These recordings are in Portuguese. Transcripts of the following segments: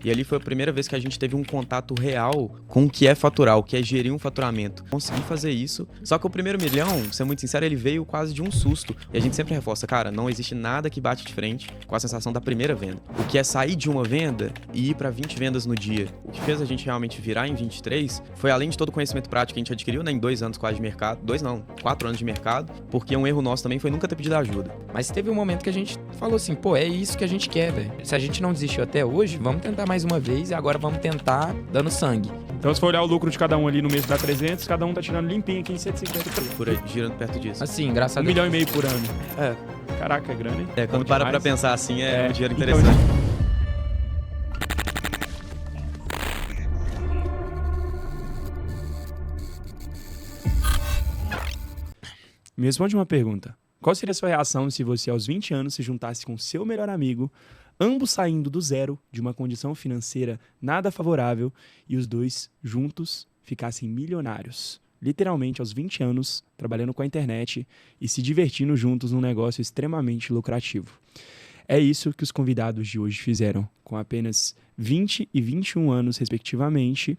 E ali foi a primeira vez que a gente teve um contato real com o que é faturar, o que é gerir um faturamento. Consegui fazer isso, só que o primeiro milhão, pra ser muito sincero, ele veio quase de um susto. E a gente sempre reforça, cara, não existe nada que bate de frente com a sensação da primeira venda. O que é sair de uma venda e ir para 20 vendas no dia. O que fez a gente realmente virar em 23 foi, além de todo o conhecimento prático que a gente adquiriu, né, em 2 anos quase de mercado, 4 anos de mercado, porque um erro nosso também foi nunca ter pedido ajuda. Mas teve um momento que a gente falou assim, pô, é isso que a gente quer, velho. Se a gente não desistiu até hoje, vamos tentar mais uma vez e agora vamos tentar dando sangue. Então, se for olhar o lucro de cada um ali no mês dá 300, cada um tá tirando limpinho aqui em 150 Por aí, girando perto disso. Assim, engraçado. 1,5 milhão por ano. É. Caraca, é grana, hein? Quando Bom para demais. pra pensar assim, é um dinheiro Então, interessante. Me responde uma pergunta. Qual seria a sua reação se você, aos 20 anos, se juntasse com seu melhor amigo, ambos saindo do zero, de uma condição financeira nada favorável, e os dois, juntos, ficassem milionários? Literalmente, aos 20 anos, trabalhando com a internet e se divertindo juntos num negócio extremamente lucrativo. É isso que os convidados de hoje fizeram, com apenas 20 e 21 anos, respectivamente.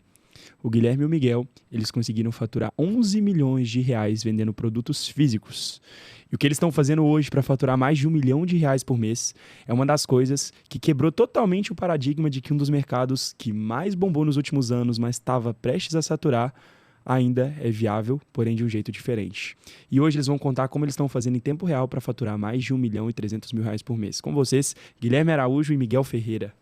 O Guilherme e o Miguel, eles conseguiram faturar 11 milhões de reais vendendo produtos físicos. E o que eles estão fazendo hoje para faturar mais de R$1 milhão por mês é uma das coisas que quebrou totalmente o paradigma de que um dos mercados que mais bombou nos últimos anos, mas estava prestes a saturar, ainda é viável, porém de um jeito diferente. E hoje eles vão contar como eles estão fazendo em tempo real para faturar mais de R$1.300.000 por mês. Com vocês, Guilherme Araújo e Miguel Ferreira.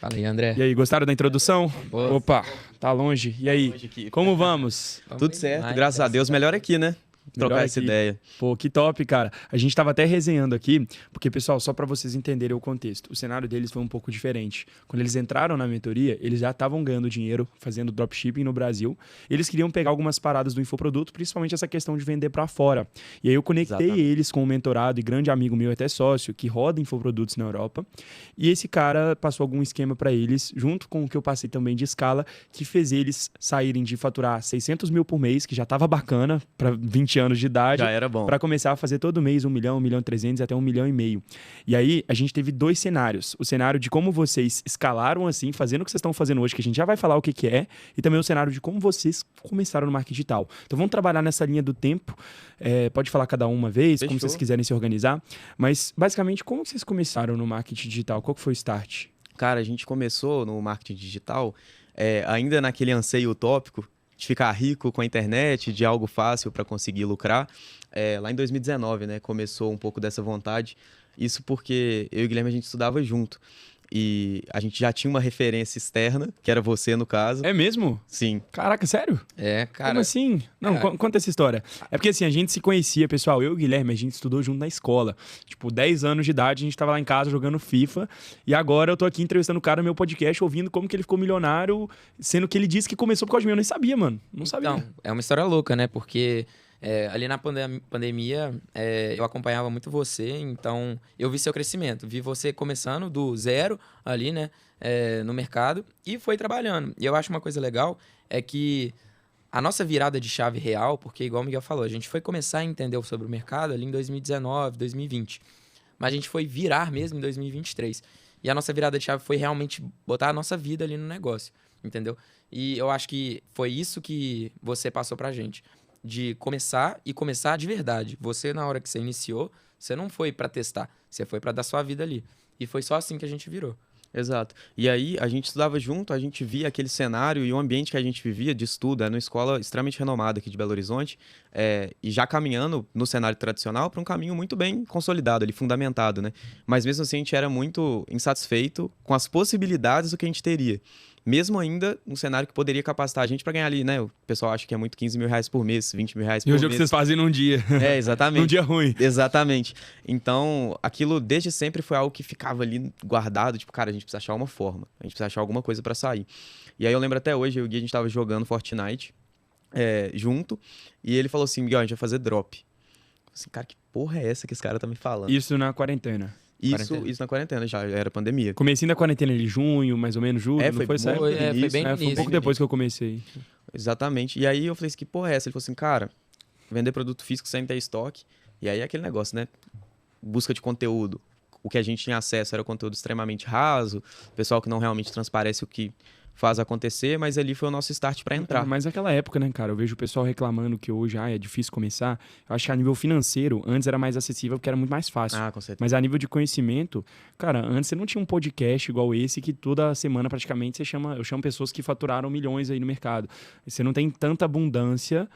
Fala aí, André. E aí, gostaram da introdução? Boa. Opa, tá longe. E aí, como vamos? Tudo certo, graças a Deus. Melhor aqui, né? Trocar Melhor essa aqui. ideia. Pô, que top, cara. A gente tava até resenhando aqui, porque, pessoal, só para vocês entenderem o contexto, o cenário deles foi um pouco diferente. Quando eles entraram na mentoria, eles já estavam ganhando dinheiro fazendo dropshipping no Brasil. Eles queriam pegar algumas paradas do infoproduto, principalmente essa questão de vender para fora. E aí eu conectei eles com um mentorado e grande amigo meu, até sócio, que roda infoprodutos na Europa. E esse cara passou algum esquema para eles, junto com o que eu passei também de escala, que fez eles saírem de faturar 600 mil por mês, que já tava bacana para 20 anos de idade, Já era bom. para começar a fazer todo mês 1 milhão, 1.300.000 até 1,5 milhão. E aí a gente teve 2 cenários. O cenário de como vocês escalaram assim, fazendo o que vocês estão fazendo hoje, que a gente já vai falar o que que é, e também o cenário de como vocês começaram no marketing digital. Então vamos trabalhar nessa linha do tempo. Pode falar cada uma vez, Fechou. como vocês quiserem se organizar. Mas basicamente, como vocês começaram no marketing digital? Qual que foi o start? Cara, a gente começou no marketing digital ainda naquele anseio utópico de ficar rico com a internet, de algo fácil para conseguir lucrar. Lá em 2019, né, começou um pouco dessa vontade. Isso porque eu e o Guilherme, a gente estudava junto. E a gente já tinha uma referência externa, que era você, no caso. É mesmo? Sim. Caraca, sério? Cara. Como assim? Não, conta essa história. É porque assim, a gente se conhecia, pessoal. Eu e o Guilherme, a gente estudou junto na escola. Tipo, 10 anos de idade, a gente tava lá em casa jogando FIFA. E agora eu tô aqui entrevistando o cara no meu podcast, ouvindo como que ele ficou milionário, sendo que ele disse que começou por causa de mim. Eu nem sabia, mano. Não sabia. Então, é uma história louca, né? Porque ali na pandemia, eu acompanhava muito você, então eu vi seu crescimento. Vi você começando do zero ali, né? No mercado e foi trabalhando. E eu acho uma coisa legal é que a nossa virada de chave real, porque igual o Miguel falou, a gente foi começar a entender sobre o mercado ali em 2019, 2020. Mas a gente foi virar mesmo em 2023. E a nossa virada de chave foi realmente botar a nossa vida ali no negócio, entendeu? E eu acho que foi isso que você passou pra gente. De começar e começar de verdade. Você, na hora que você iniciou, você não foi pra testar. Você foi pra dar sua vida ali. E foi só assim que a gente virou. Exato. E aí, a gente estudava junto, a gente via aquele cenário e o ambiente que a gente vivia de estudo, numa escola extremamente renomada aqui de Belo Horizonte, e já caminhando no cenário tradicional para um caminho muito bem consolidado, ali, fundamentado, né? Mas mesmo assim, a gente era muito insatisfeito com as possibilidades do que a gente teria. Mesmo ainda um cenário que poderia capacitar a gente para ganhar ali, né? O pessoal acha que é muito 15 mil reais por mês, 20 mil reais por E mês. hoje é o que vocês fazem num dia. Exatamente. Num dia ruim. Exatamente. Então, aquilo desde sempre foi algo que ficava ali guardado, tipo, cara, a gente precisa achar uma forma, a gente precisa achar alguma coisa para sair. E aí eu lembro até hoje, eu e o Gui, a gente tava jogando Fortnite junto, e ele falou assim, Miguel, a gente vai fazer drop. Eu falei assim, cara, que porra é essa que esse cara tá me falando? Isso na quarentena. Isso na quarentena, já era pandemia. Comecinho da quarentena de junho, mais ou menos, julho, não foi foi certo? muito Foi início, bem no Foi um início. pouco depois que eu comecei. Exatamente. E aí eu falei assim, que porra é essa? Ele falou assim, cara, vender produto físico sem ter estoque. E aí é aquele negócio, né? Busca de conteúdo. o que a gente tinha acesso era conteúdo extremamente raso, pessoal que não realmente transparece o que faz acontecer, mas ali foi o nosso start para entrar. Mas naquela época, né, cara, eu vejo o pessoal reclamando que hoje é difícil começar. Eu acho que a nível financeiro, antes era mais acessível porque era muito mais fácil. Com certeza. Mas a nível de conhecimento, cara, antes você não tinha um podcast igual esse que toda semana praticamente eu chamo pessoas que faturaram milhões aí no mercado. Você não tem tanta abundância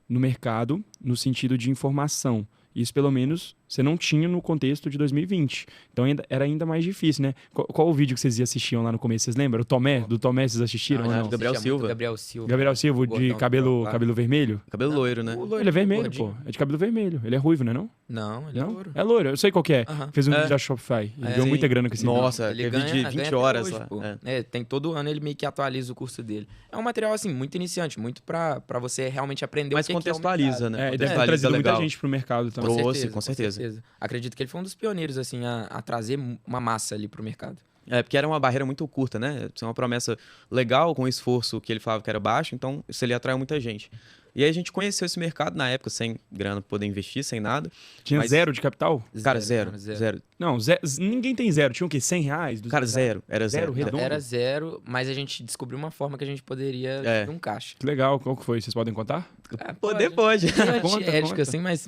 no mercado no sentido de informação. Isso, pelo menos, você não tinha no contexto de 2020. Então, era ainda mais difícil, né? Qual o vídeo que vocês assistiam lá no começo? Vocês lembram? O Tomé? Do Tomé vocês assistiram? ou não? Gabriel Silva. Gabriel Silva. Gabriel Silva, de Gordão, cabelo claro. vermelho? Cabelo loiro, né? O loiro, Ele é vermelho, gordinho. pô. É de cabelo vermelho. Ele é ruivo, não é não? Não, ele é Não? louro. É loiro. Eu sei qual que é. Aham. Fez um É. vídeo da Shopify. Ele É, ganhou sim. muita grana com esse Nossa, Ele teve ganha, de ganha 20 até horas hoje, lá. pô. É. Tem todo ano ele meio que atualiza o curso dele. É um material, assim, muito iniciante, muito pra você realmente aprender Mas o que que é o contextualiza, mercado. né? É, e deve ter Contextualiza trazido muita legal. gente pro mercado também. Trouxe, com certeza. Acredito que ele foi um dos pioneiros, assim, a trazer uma massa ali pro mercado. Porque era uma barreira muito curta, né? Tinha uma promessa legal, com o esforço que ele falava que era baixo, então isso ali atraiu muita gente. E aí a gente conheceu esse mercado na época, sem grana pra poder investir, sem nada. Tinha Mas- zero de capital? Cara, zero. Não, ninguém tem zero. Tinha o quê? 100 reais? 200 Cara, reais? zero. Era Zero, zero. redondo? Era zero, mas a gente descobriu uma forma que a gente poderia É. ter um caixa. Que legal. Qual que foi? Vocês podem contar? Poder pode. Meio Conta, antiético, conta. assim, mas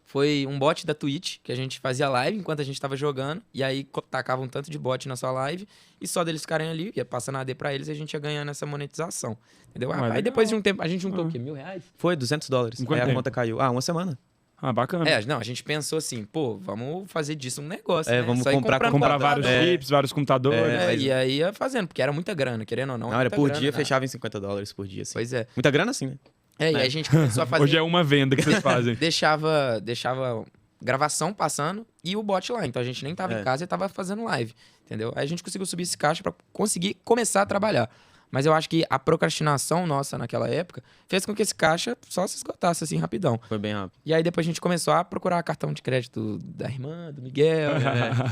foi um bot da Twitch que a gente fazia live enquanto a gente tava jogando. E aí tacava um tanto de bot na sua live. E só deles ficarem ali, ia passando AD pra eles e a gente ia ganhando essa monetização. Entendeu? Ah, Aí legal. depois de um tempo, a gente juntou Ah. o quê? R$1.000? Foi $200. Em quanto Aí a tempo? conta caiu. Uma semana. Ah, bacana. Não, a gente pensou assim, pô, vamos fazer disso um negócio, É, né? vamos Só ir comprar comprando Comprar computador. vários chips, vários computadores. mas- E aí ia fazendo, porque era muita grana, querendo ou não. Não, era muita por grana, dia, né? fechava em $50 por dia, assim. Pois é. Muita grana, sim, né? E aí a gente começou a fazer. Hoje é uma venda que vocês fazem. deixava gravação passando e o bot lá. Então a gente nem tava É. em casa e tava fazendo live, entendeu? Aí a gente conseguiu subir esse caixa pra conseguir começar a trabalhar. Mas eu acho que a procrastinação nossa naquela época fez com que esse caixa só se esgotasse assim rapidão. Foi bem rápido. E aí depois a gente começou a procurar cartão de crédito da irmã, do Miguel.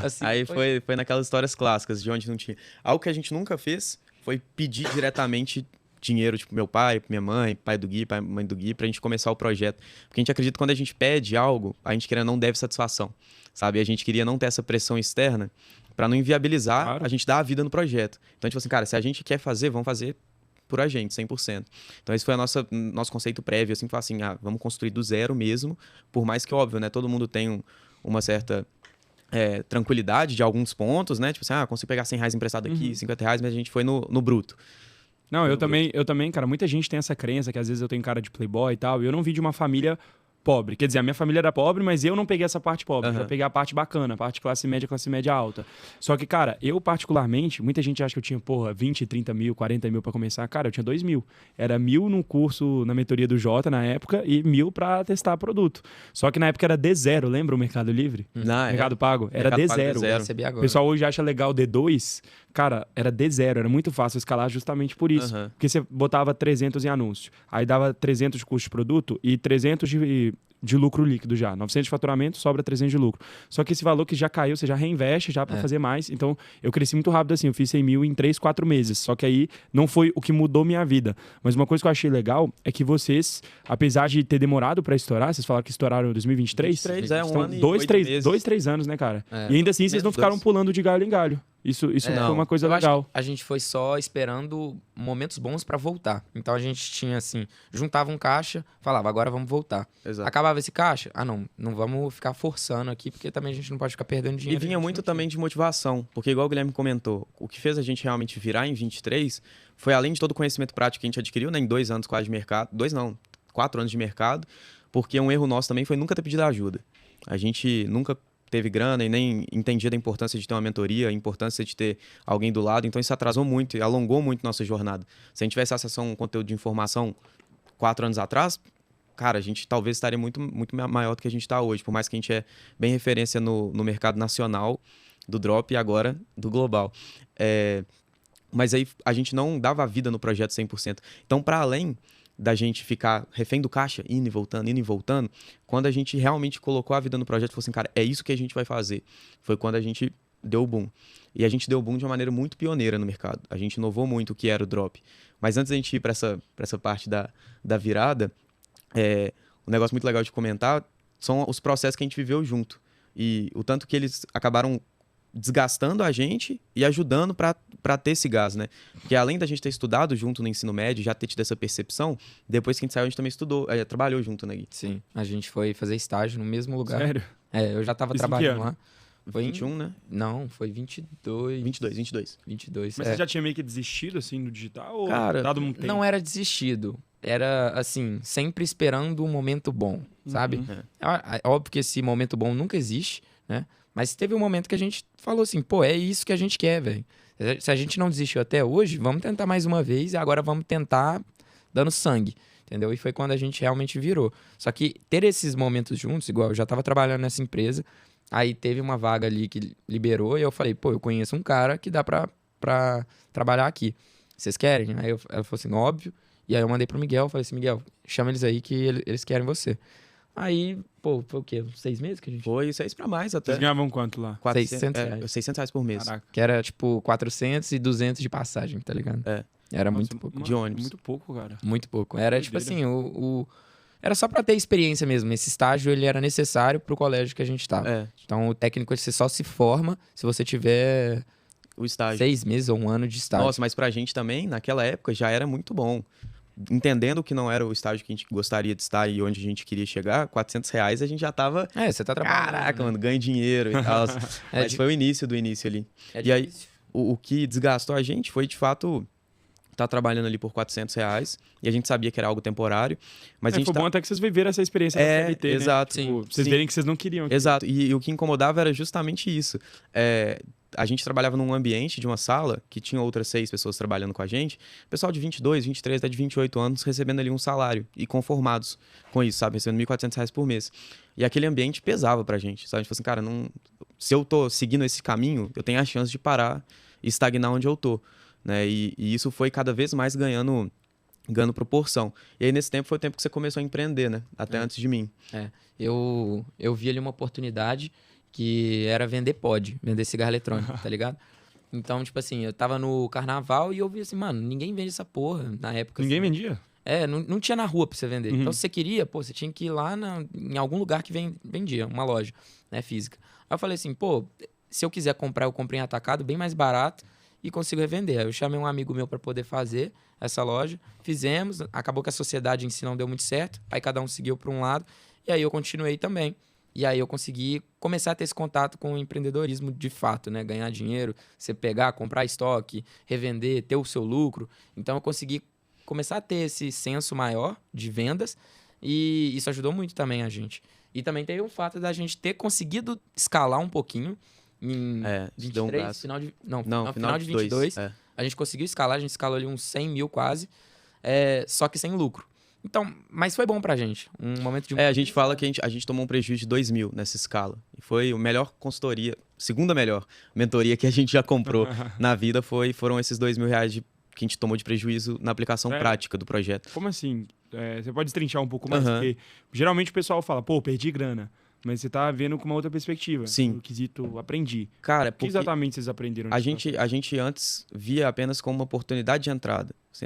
assim, Aí foi naquelas histórias clássicas de onde não tinha. Algo que a gente nunca fez foi pedir diretamente dinheiro, tipo, meu pai, minha mãe, pai do Gui, mãe do Gui, pra gente começar o projeto. Porque a gente acredita que quando a gente pede algo, a gente querendo não deve satisfação, sabe? A gente queria não ter essa pressão externa pra não inviabilizar Claro. a gente dar a vida no projeto. Então, tipo assim, cara, se a gente quer fazer, vamos fazer por a gente, 100%. Então, esse foi nosso conceito prévio, assim, falar assim, vamos construir do zero mesmo, por mais que, óbvio, né, todo mundo tem uma certa tranquilidade de alguns pontos, né? Tipo assim, consigo pegar R$100 emprestado aqui, R$50, mas a gente foi no bruto. Não, eu também, cara, muita gente tem essa crença que às vezes eu tenho cara de playboy e tal, e eu não vim de uma família pobre. Quer dizer, a minha família era pobre, mas eu não peguei essa parte pobre. Aham. Eu peguei a parte bacana, a parte classe média alta. Só que, cara, eu particularmente, muita gente acha que eu tinha, 20, 30 mil, 40 mil pra começar. Cara, eu tinha 2 mil. Era 1.000 no curso na mentoria do Jota na época e 1.000 pra testar produto. Só que na época era D0, lembra o Mercado Livre? Mercado Pago? Era Mercado Pago D0. D0. Recebi O agora. pessoal hoje acha legal o D2. Cara, era D0, era muito fácil escalar justamente por isso. Aham. Porque você botava 300 em anúncio. Aí dava 300 de custo de produto e 300 de lucro líquido já. 900 de faturamento, sobra 300 de lucro. Só que esse valor que já caiu, você já reinveste já para fazer mais. Então, eu cresci muito rápido assim. Eu fiz 100 mil em 3, 4 meses. Só que aí não foi o que mudou minha vida. Mas uma coisa que eu achei legal é que vocês, apesar de ter demorado para estourar, vocês falaram que estouraram em 2023? 23, um Então, ano e 2, 8 3, meses. 2, 3 anos, né, cara? É. E ainda assim, vocês não Menos ficaram 2. pulando de galho em galho. Isso foi Não. uma coisa Eu acho legal. que a gente foi só esperando momentos bons pra voltar. Então a gente tinha assim, juntava um caixa, falava, agora vamos voltar. Exato. Acabava esse caixa? Não vamos ficar forçando aqui, porque também a gente não pode ficar perdendo E dinheiro. vinha muito também de motivação, porque igual o Guilherme comentou, o que fez a gente realmente virar em 23 foi além de todo o conhecimento prático que a gente adquiriu, né, em 2 anos quase de mercado, 4 anos de mercado, porque um erro nosso também foi nunca ter pedido ajuda. A gente nunca teve grana e nem entendia da importância de ter uma mentoria, a importância de ter alguém do lado, então isso atrasou muito e alongou muito nossa jornada. Se a gente tivesse acesso a um conteúdo de informação 4 anos atrás, cara, a gente talvez estaria muito, muito maior do que a gente está hoje, por mais que a gente é bem referência no mercado nacional do drop e agora do global. Mas aí a gente não dava a vida no projeto 100%. Então, para além da gente ficar refém do caixa, indo e voltando, quando a gente realmente colocou a vida no projeto, falou assim, cara, é isso que a gente vai fazer. Foi quando a gente deu o boom. E a gente deu o boom de uma maneira muito pioneira no mercado. A gente inovou muito o que era o drop. Mas antes da gente ir para essa parte da virada, um negócio muito legal de comentar são os processos que a gente viveu junto. E o tanto que eles acabaram desgastando a gente e ajudando para ter esse gás, né? Porque além da gente ter estudado junto no ensino médio, já ter tido essa percepção, depois que a gente saiu, a gente também estudou, trabalhou junto, né, Gui? Sim, a gente foi fazer estágio no mesmo lugar. Sério? Eu já tava Isso em que trabalhando ano? lá. Foi em- 21, né? Não, foi 22. 22. 22. Mas você já tinha meio que desistido, assim, do digital? Ou Cara, dado um tempo? Não era desistido. Era, assim, sempre esperando um momento bom, sabe? Uhum. É óbvio que esse momento bom nunca existe, né? Mas teve um momento que a gente falou assim, pô, é isso que a gente quer, velho. Se a gente não desistiu até hoje, vamos tentar mais uma vez e agora vamos tentar dando sangue, entendeu? E foi quando a gente realmente virou. Só que ter esses momentos juntos, igual eu já tava trabalhando nessa empresa, aí teve uma vaga ali que liberou e eu falei, pô, eu conheço um cara que dá pra trabalhar aqui. Vocês querem? Ela falou assim, óbvio. E aí eu mandei pro Miguel, falei assim, Miguel, chama eles aí que eles querem você. Aí, pô, foi o quê? 6 meses que a gente... Foi 6 para mais até. Vocês ganhavam quanto lá? 600 reais. 600 reais por mês. Caraca. Que era, tipo, 400 e 200 de passagem, tá ligado? É. Era Nossa, muito pouco. mano, de ônibus. Muito pouco, cara. Muito pouco. Era, tipo Doideira. assim, era só pra ter experiência mesmo. Esse estágio, ele era necessário pro colégio que a gente tava. É, Então, o técnico, você só se forma se você tiver o estágio. 6 meses ou 1 ano de estágio. Nossa, mas pra gente também, naquela época, já era muito bom. Entendendo que não era o estágio que a gente gostaria de estar e onde a gente queria chegar, R$ 400 a gente já tava... Você tá trabalhando. Caraca, né? mano, ganho dinheiro e tal. Mas di- foi o início do início ali. É E aí, difícil. o que desgastou a gente foi, de fato, estar trabalhando ali por R$ 400 e a gente sabia que era algo temporário, mas a gente Foi bom até que vocês viveram essa experiência da CLT, né? exato. Tipo, Sim. vocês Sim. verem que vocês não queriam. aquilo. Exato, e o que incomodava era justamente isso. A gente trabalhava num ambiente de uma sala que tinha outras 6 pessoas trabalhando com a gente, pessoal de 22, 23, até de 28 anos recebendo ali um salário e conformados com isso, sabe? Recebendo R$ 1.400 por mês. E aquele ambiente pesava pra gente, sabe? A gente falou assim, cara, não... se eu tô seguindo esse caminho, eu tenho a chance de parar e estagnar onde eu tô, né? E isso foi cada vez mais ganhando proporção. E aí, nesse tempo, foi o tempo que você começou a empreender, né? Até antes de mim. Eu vi ali uma oportunidade que era vender cigarro eletrônico, tá ligado? Então, tipo assim, eu tava no carnaval e eu vi assim, mano, ninguém vende essa porra na época. Ninguém assim. vendia? Não tinha na rua pra você vender. Uhum. Então, se você queria, pô, você tinha que ir lá em algum lugar que vendia, uma loja, né, física. Aí eu falei assim, pô, se eu quiser comprar, eu compro em atacado, bem mais barato e consigo revender. Aí eu chamei um amigo meu pra poder fazer essa loja, fizemos, acabou que a sociedade em si não deu muito certo, aí cada um seguiu pra um lado, e aí eu continuei também. E aí eu consegui começar a ter esse contato com o empreendedorismo de fato, né? Ganhar dinheiro, você pegar, comprar estoque, revender, ter o seu lucro. Então eu consegui começar a ter esse senso maior de vendas e isso ajudou muito também a gente. E também teve o fato da gente ter conseguido escalar um pouquinho em Deu um 23, gás. final de 22. É. A gente conseguiu escalar, a gente escalou ali uns 100 mil quase, só que sem lucro. Então, mas foi bom pra gente. Um momento de... A gente fala que a gente tomou um prejuízo de 2 mil nessa escala. E foi a melhor consultoria, segunda melhor mentoria que a gente já comprou na vida foram esses R$ 2.000 que a gente tomou de prejuízo na aplicação Sério? prática do projeto. Como assim? Você pode destrinchar um pouco mais? Aham. Porque geralmente o pessoal fala, pô, perdi grana. Mas você tá vendo com uma outra perspectiva. Sim. O quesito aprendi. Cara, O que porque exatamente vocês aprenderam a nisso? gente antes via apenas como uma oportunidade de entrada. Assim,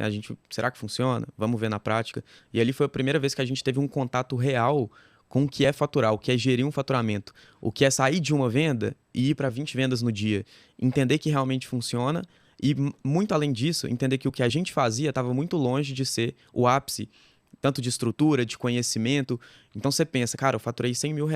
será que funciona? Vamos ver na prática. E ali foi a primeira vez que a gente teve um contato real com o que é faturar, o que é gerir um faturamento, o que é sair de uma venda e ir para 20 vendas no dia. Entender que realmente funciona e, muito além disso, entender que o que a gente fazia estava muito longe de ser o ápice, tanto de estrutura, de conhecimento. Então você pensa, cara, eu faturei R$ 100 mil.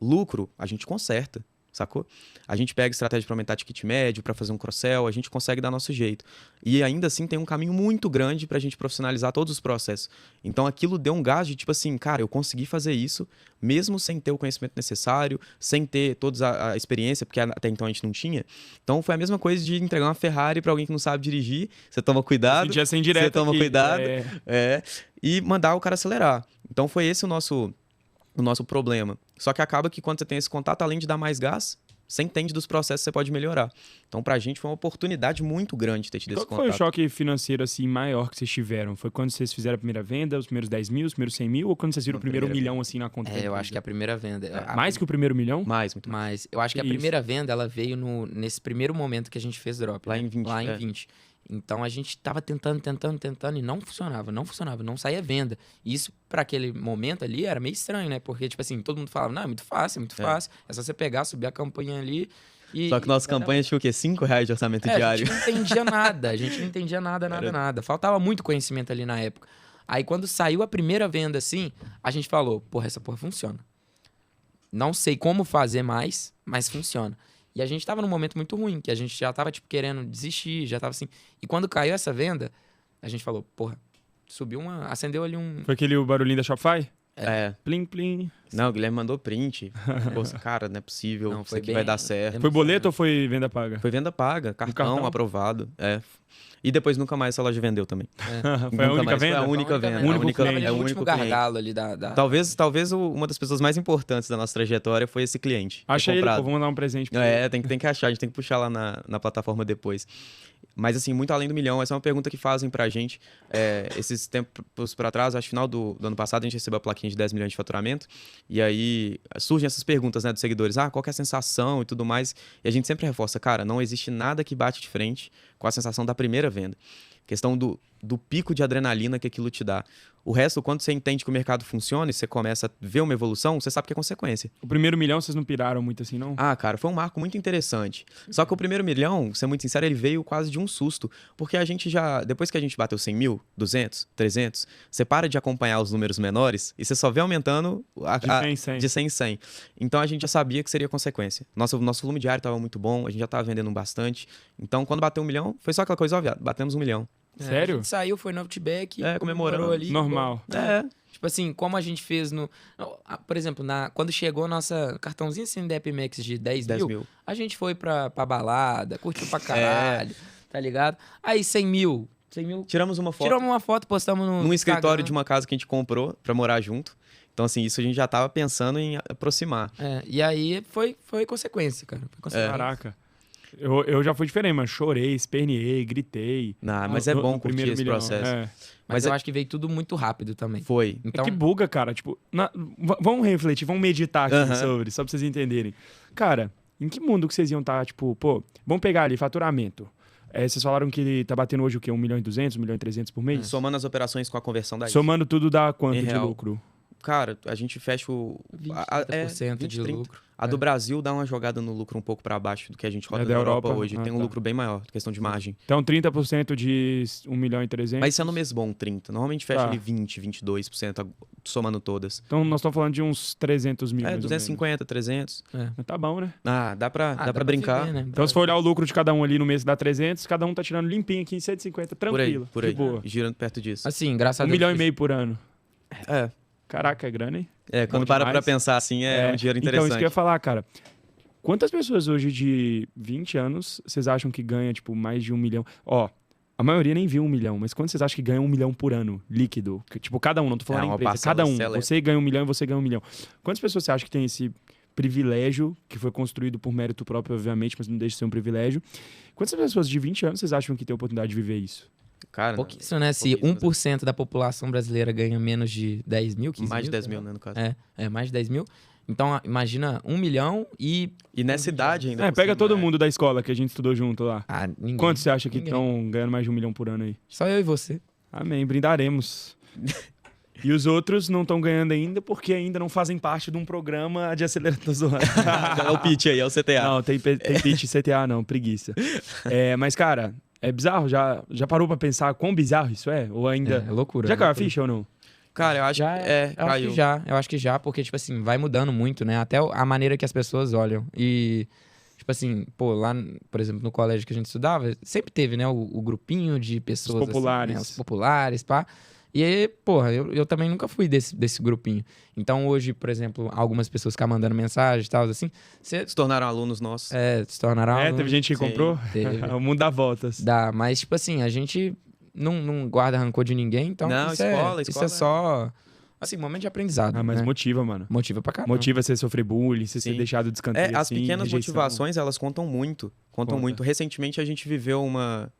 Lucro, a gente conserta, sacou? A gente pega estratégia para aumentar ticket médio, para fazer um cross-sell, a gente consegue dar nosso jeito. E ainda assim tem um caminho muito grande para a gente profissionalizar todos os processos. Então aquilo deu um gás de tipo assim, cara, eu consegui fazer isso, mesmo sem ter o conhecimento necessário, sem ter toda a experiência, porque até então a gente não tinha. Então foi a mesma coisa de entregar uma Ferrari para alguém que não sabe dirigir, você toma cuidado, Sentia essa indireta você toma aqui, cuidado, e mandar o cara acelerar. Então foi esse o nosso problema. Só que acaba que quando você tem esse contato, além de dar mais gás, você entende dos processos que você pode melhorar. Então, pra gente, foi uma oportunidade muito grande ter tido esse Qual foi o contato. choque financeiro assim maior que vocês tiveram? Foi quando vocês fizeram a primeira venda, os primeiros 10 mil, os primeiros 100 mil? Ou quando vocês viram o primeiro primeira milhão assim na conta? da eu empresa? acho que a primeira venda... Mais que o primeiro milhão? Mais, muito mais. Mas eu acho que a Que isso. primeira venda, ela veio nesse primeiro momento que a gente fez drop. Lá né? em 20, Lá em é. 20. Então a gente tava tentando e não funcionava, não saía venda. E isso, para aquele momento ali, era meio estranho, né? Porque, tipo assim, todo mundo falava, não, é muito fácil. É só você pegar, subir a campanha ali e... Só que nossas campanhas tinham o quê? R$ 5 de orçamento diário. A gente não entendia nada, nada. Faltava muito conhecimento ali na época. Aí quando saiu a primeira venda assim, a gente falou, porra, essa porra funciona. Não sei como fazer mais, mas funciona. E a gente tava num momento muito ruim, que a gente já tava, tipo, querendo desistir, já tava assim. E quando caiu essa venda, a gente falou, porra, acendeu ali um... Foi aquele barulhinho da Shopify? É. Plim, plim. Não, o Guilherme mandou print. Poxa, cara, não é possível. Não, Isso foi aqui bem- vai dar certo. Foi boleto ou foi venda paga? Foi venda paga, cartão aprovado. É. E depois nunca mais essa loja vendeu também. Foi a Nunca única mais, venda? Foi a única venda. Único A única, cliente. é o o único último cliente. gargalo ali Talvez uma das pessoas mais importantes da nossa trajetória foi esse cliente. ter Acha ele, comprado. pô, vamos dar um presente pra ele. É, tem que achar, a gente tem que puxar lá na plataforma depois. Mas assim, muito além do milhão, essa é uma pergunta que fazem pra gente. Esses tempos pra trás, acho que final do ano passado, a gente recebeu a plaquinha de 10 milhões de faturamento. E aí surgem essas perguntas, né, dos seguidores. Qual que é a sensação e tudo mais. E a gente sempre reforça, cara, não existe nada que bate de frente com a sensação da primeira venda. Questão do pico de adrenalina que aquilo te dá. O resto, quando você entende que o mercado funciona e você começa a ver uma evolução, você sabe que é consequência. O primeiro milhão vocês não piraram muito assim, não? Cara, foi um marco muito interessante. Só que o primeiro milhão, ser muito sincero, ele veio quase de um susto. Porque a gente depois que a gente bateu 100 mil, 200, 300, você para de acompanhar os números menores e você só vê aumentando De 100 em 100. de 100 em 100. Então a gente já sabia que seria consequência. Nosso volume diário estava muito bom, a gente já estava vendendo bastante. Então quando bateu 1 milhão, foi só aquela coisa óbvia, batemos 1 milhão. Sério? A gente saiu, foi no Outback, comemorando. ali. Normal. Tipo assim, como a gente fez no... Por exemplo, quando chegou a nossa cartãozinho assim da Epmex de 10 mil, a gente foi pra balada, curtiu pra caralho, tá ligado? Aí 100 mil... Tiramos uma foto Tiramos uma foto, postamos no num escritório Instagram. de uma casa que a gente comprou pra morar junto. Então, assim, isso a gente já tava pensando em aproximar. E aí foi consequência, cara. Foi consequência. Caraca. Eu já fui diferente, mano. Chorei, esperneei, gritei. Mas é bom curtir primeiro esse milhão. processo. Mas Mas eu acho que veio tudo muito rápido também. Foi. Então, É que buga, cara. Tipo, vamos refletir, vamos meditar aqui sobre, só pra vocês entenderem. Cara, em que mundo que vocês iam estar, tipo, pô, vamos pegar ali, faturamento. Vocês falaram que tá batendo hoje o quê? 1 milhão e 200, 1 milhão e 300 por mês? Somando as operações com a conversão da Somando tudo dá quanto Em de real. lucro? Cara, a gente fecha o... 20, a- 30% 20, de 30. lucro. A do Brasil dá uma jogada no lucro um pouco pra baixo do que a gente roda da na Europa Europa? hoje. Tem um tá. lucro bem maior, questão de margem. Então 30% de 1 milhão e 300. Mas isso é no mês bom, 30. Normalmente fecha Tá. ali 20, 22%, somando todas. Então nós estamos falando de uns 300 mil. mais ou 250, 300. menos. Tá bom, né? Dá pra brincar. Viver, né? Então se for olhar o lucro de cada um ali no mês dá 300, cada um tá tirando limpinho aqui em 150, tranquilo. Por aí. De boa. Girando perto disso. Assim, graças a 1 Deus. milhão e meio por ano. É. Caraca, é grana, hein? Quando Bom para pra demais. pensar assim, é um dinheiro Então, interessante. isso que eu ia falar, cara. Quantas pessoas hoje de 20 anos vocês acham que ganha, tipo, mais de 1 milhão? Ó, a maioria nem viu 1 milhão, mas quantos vocês acham que ganham 1 milhão por ano, líquido? Tipo, cada um, não tô falando É da uma empresa, parcela cada um. seleta. Você ganha 1 milhão e você ganha 1 milhão. Quantas pessoas você acha que tem esse privilégio, que foi construído por mérito próprio, obviamente, mas não deixa de ser um privilégio? Quantas pessoas de 20 anos vocês acham que tem a oportunidade de viver isso? Cara, Pouquíssimo, né? Se pouquíssimo. 1% da população brasileira ganha menos de 10 mil, 15 mais de mil, 10 sei mil, lá. né, no caso. Mais de 10 mil. Então, imagina 1 milhão e... E nessa idade ainda. por Pega cima, todo mundo da escola que a gente estudou junto lá. Ninguém. Quantos você acha que Ninguém. estão ganhando mais de 1 milhão por ano aí? Só eu e você. Amém, brindaremos. E os outros não estão ganhando ainda porque ainda não fazem parte de um programa de aceleração. É o pitch aí, é o CTA. Não, tem pitch CTA não, preguiça. Mas, cara, é bizarro? Já parou pra pensar quão bizarro isso é? Ou ainda... É loucura. Já caiu a loucura. ficha ou não? Cara, eu acho Já, que eu caiu. acho que já, porque, tipo assim, vai mudando muito, né? Até a maneira que as pessoas olham. E, tipo assim, pô, lá, por exemplo, no colégio que a gente estudava, sempre teve, né, o grupinho de pessoas... Os populares. Assim, né, os populares, pá. E aí, porra, eu também nunca fui desse grupinho. Então, hoje, por exemplo, algumas pessoas ficam mandando mensagem e tal, assim, você Se tornaram alunos nossos. se tornará... Teve gente que Sim, comprou? teve. O mundo dá voltas. Dá, mas, tipo assim, a gente não guarda rancor de ninguém, então Não, isso escola é só, assim, momento de aprendizado, Mas né? motiva, mano. Motiva pra caramba. Motiva você sofrer bullying, você ser Sim. deixado de escanteio, As assim, pequenas rejeição. motivações, elas contam muito. Contam Conta. muito. Recentemente, a gente viveu uma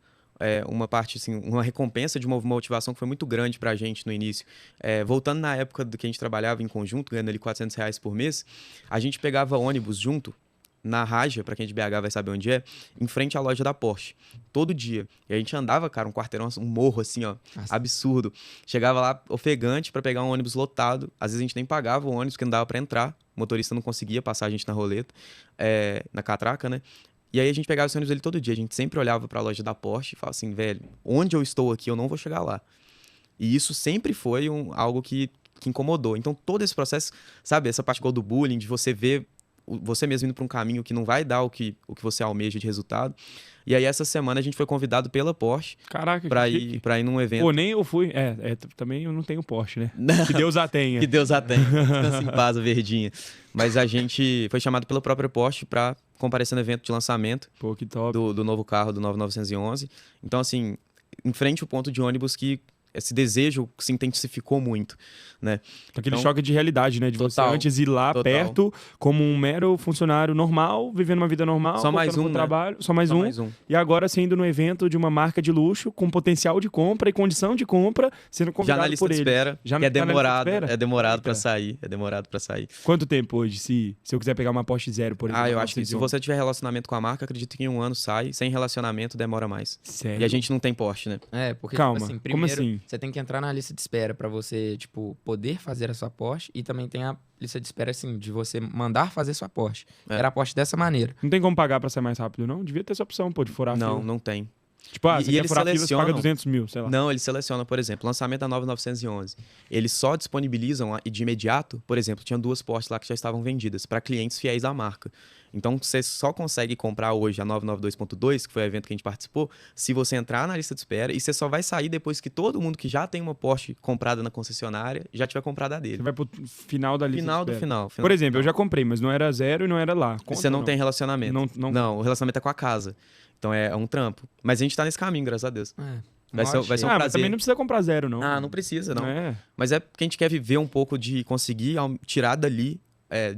parte, assim, uma recompensa de uma motivação que foi muito grande pra gente no início. Voltando na época do que a gente trabalhava em conjunto, ganhando ali R$ 400 por mês, a gente pegava ônibus junto na Raja, pra quem é de BH vai saber onde é, em frente à loja da Porsche. Todo dia. E a gente andava, cara, um quarteirão, um morro assim, ó, absurdo. Chegava lá ofegante pra pegar um ônibus lotado. Às vezes a gente nem pagava o ônibus, porque não dava pra entrar. O motorista não conseguia passar a gente na roleta, na catraca, né? E aí a gente pegava esse ônibus ali todo dia. A gente sempre olhava pra loja da Porsche e falava assim, velho, onde eu estou aqui, eu não vou chegar lá. E isso sempre foi algo que incomodou. Então, todo esse processo, sabe, essa parte do bullying, de você ver você mesmo indo para um caminho que não vai dar o que você almeja de resultado. E aí, essa semana, a gente foi convidado pela Porsche para ir num evento. Pô, nem eu fui. Também eu não tenho Porsche, né? Que Deus a tenha. Que Deus a tenha. Descansa em paz, a verdinha. Mas a gente foi chamado pela própria Porsche para comparecer no evento de lançamento. Pô, que top. Do novo carro, do 9911. Então, assim, em frente ao ponto de ônibus que esse desejo se intensificou muito, né? Aquele choque de realidade, né? De total, você antes ir lá perto como um mero funcionário normal, vivendo uma vida normal, só mais um, trabalho, só mais um. E agora sendo no evento de uma marca de luxo com potencial de compra e condição de compra, sendo convidado já na lista por de espera, já que é demorado para sair, Quanto tempo hoje, se eu quiser pegar uma Porsche Zero, por exemplo? Eu acho que se você tiver relacionamento com a marca, acredito que em 1 ano sai, sem relacionamento demora mais. Sério? E a gente não tem Porsche, né? Porque, calma, tipo assim, como primeiro, assim? Você tem que entrar na lista de espera pra você, tipo, poder fazer a sua Porsche, e também tem a lista de espera, assim, de você mandar fazer sua Porsche. Era a Porsche dessa maneira. Não tem como pagar pra sair mais rápido, não? Devia ter essa opção, pô, de furar a fila. Não tem. Tipo, você quer furar a fila, você paga 200 mil, sei lá. Não, eles selecionam, por exemplo, lançamento da 9911. Eles só disponibilizam de imediato, por exemplo, tinha 2 Porsches lá que já estavam vendidas para clientes fiéis à marca. Então, você só consegue comprar hoje a 992.2, que foi o evento que a gente participou, se você entrar na lista de espera, e você só vai sair depois que todo mundo que já tem uma Porsche comprada na concessionária já tiver comprado a dele. Você vai pro final da lista de espera. Final. Por exemplo, eu já comprei, mas não era Zero e não era lá. Você não tem relacionamento. Não, o relacionamento é com a casa. Então é um trampo. Mas a gente tá nesse caminho, graças a Deus. Vai ser um prazer. Mas também não precisa comprar Zero, não. Não precisa, não. Mas é porque a gente quer viver um pouco de conseguir tirar dali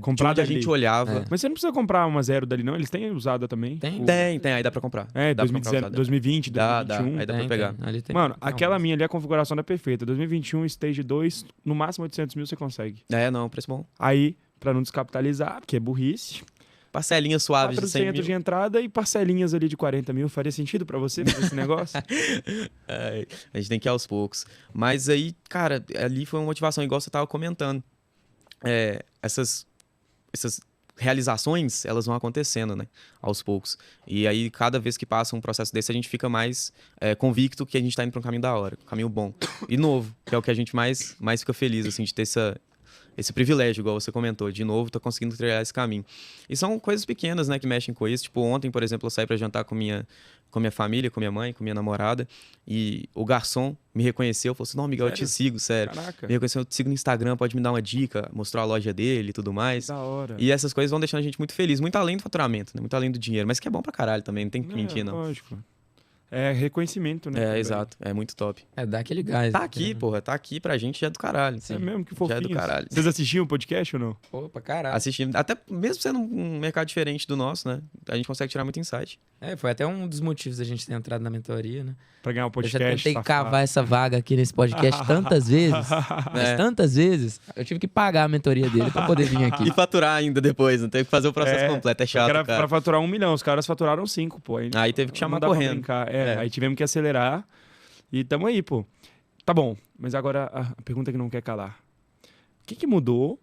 comprar de onde a gente olhava. Mas você não precisa comprar uma Zero dali, não? Eles têm usada também? Tem, aí dá pra comprar. 2020, 2021. Aí dá pra pegar. Mano, aquela minha ali, a configuração é perfeita. 2021, Stage 2, no máximo 800 mil você consegue. Preço bom. Aí, pra não descapitalizar, porque é burrice... Parcelinhas suaves de 100 mil. de entrada e parcelinhas ali de 40 mil. Faria sentido pra você fazer esse negócio? A gente tem que ir aos poucos. Mas aí, cara, ali foi uma motivação, igual você tava comentando. Essas realizações, elas vão acontecendo, né? Aos poucos. E aí, cada vez que passa um processo desse, a gente fica mais convicto que a gente tá indo pra um caminho da hora. Um caminho bom. E novo, que é o que a gente mais fica feliz, assim, de ter esse privilégio, igual você comentou, de novo, tô conseguindo trilhar esse caminho. E são coisas pequenas, né, que mexem com isso. Tipo, ontem, por exemplo, eu saí pra jantar com minha família, com minha mãe, com minha namorada, e o garçom me reconheceu, falou assim, não, Miguel, eu te sigo, sério. Caraca. Me reconheceu, eu te sigo no Instagram, pode me dar uma dica, mostrou a loja dele e tudo mais. Da hora. E essas coisas vão deixando a gente muito feliz, muito além do faturamento, né, muito além do dinheiro, mas que é bom pra caralho também, não tem que mentir, não. Lógico. É reconhecimento, né? Exato. É muito top. Dá aquele gás. Tá aqui, porra. Tá aqui pra gente, já é do caralho. É mesmo, que fofinho. Já é do caralho. Vocês assistiam o podcast ou não? Opa, caralho. Assistimos. Até mesmo sendo um mercado diferente do nosso, né? A gente consegue tirar muito insight. Foi até um dos motivos da gente ter entrado na mentoria, né? Pra ganhar um podcast. Eu já tentei cavar essa vaga aqui nesse podcast tantas vezes. Mas tantas vezes. Eu tive que pagar a mentoria dele pra poder vir aqui. E faturar ainda depois, não teve que fazer o processo completo. É chato, era cara. Pra faturar 1 milhão. Os caras faturaram 5, pô. Aí teve que chamar correndo. Aí tivemos que acelerar. E tamo aí, pô. Tá bom. Mas agora a pergunta que não quer calar. O que mudou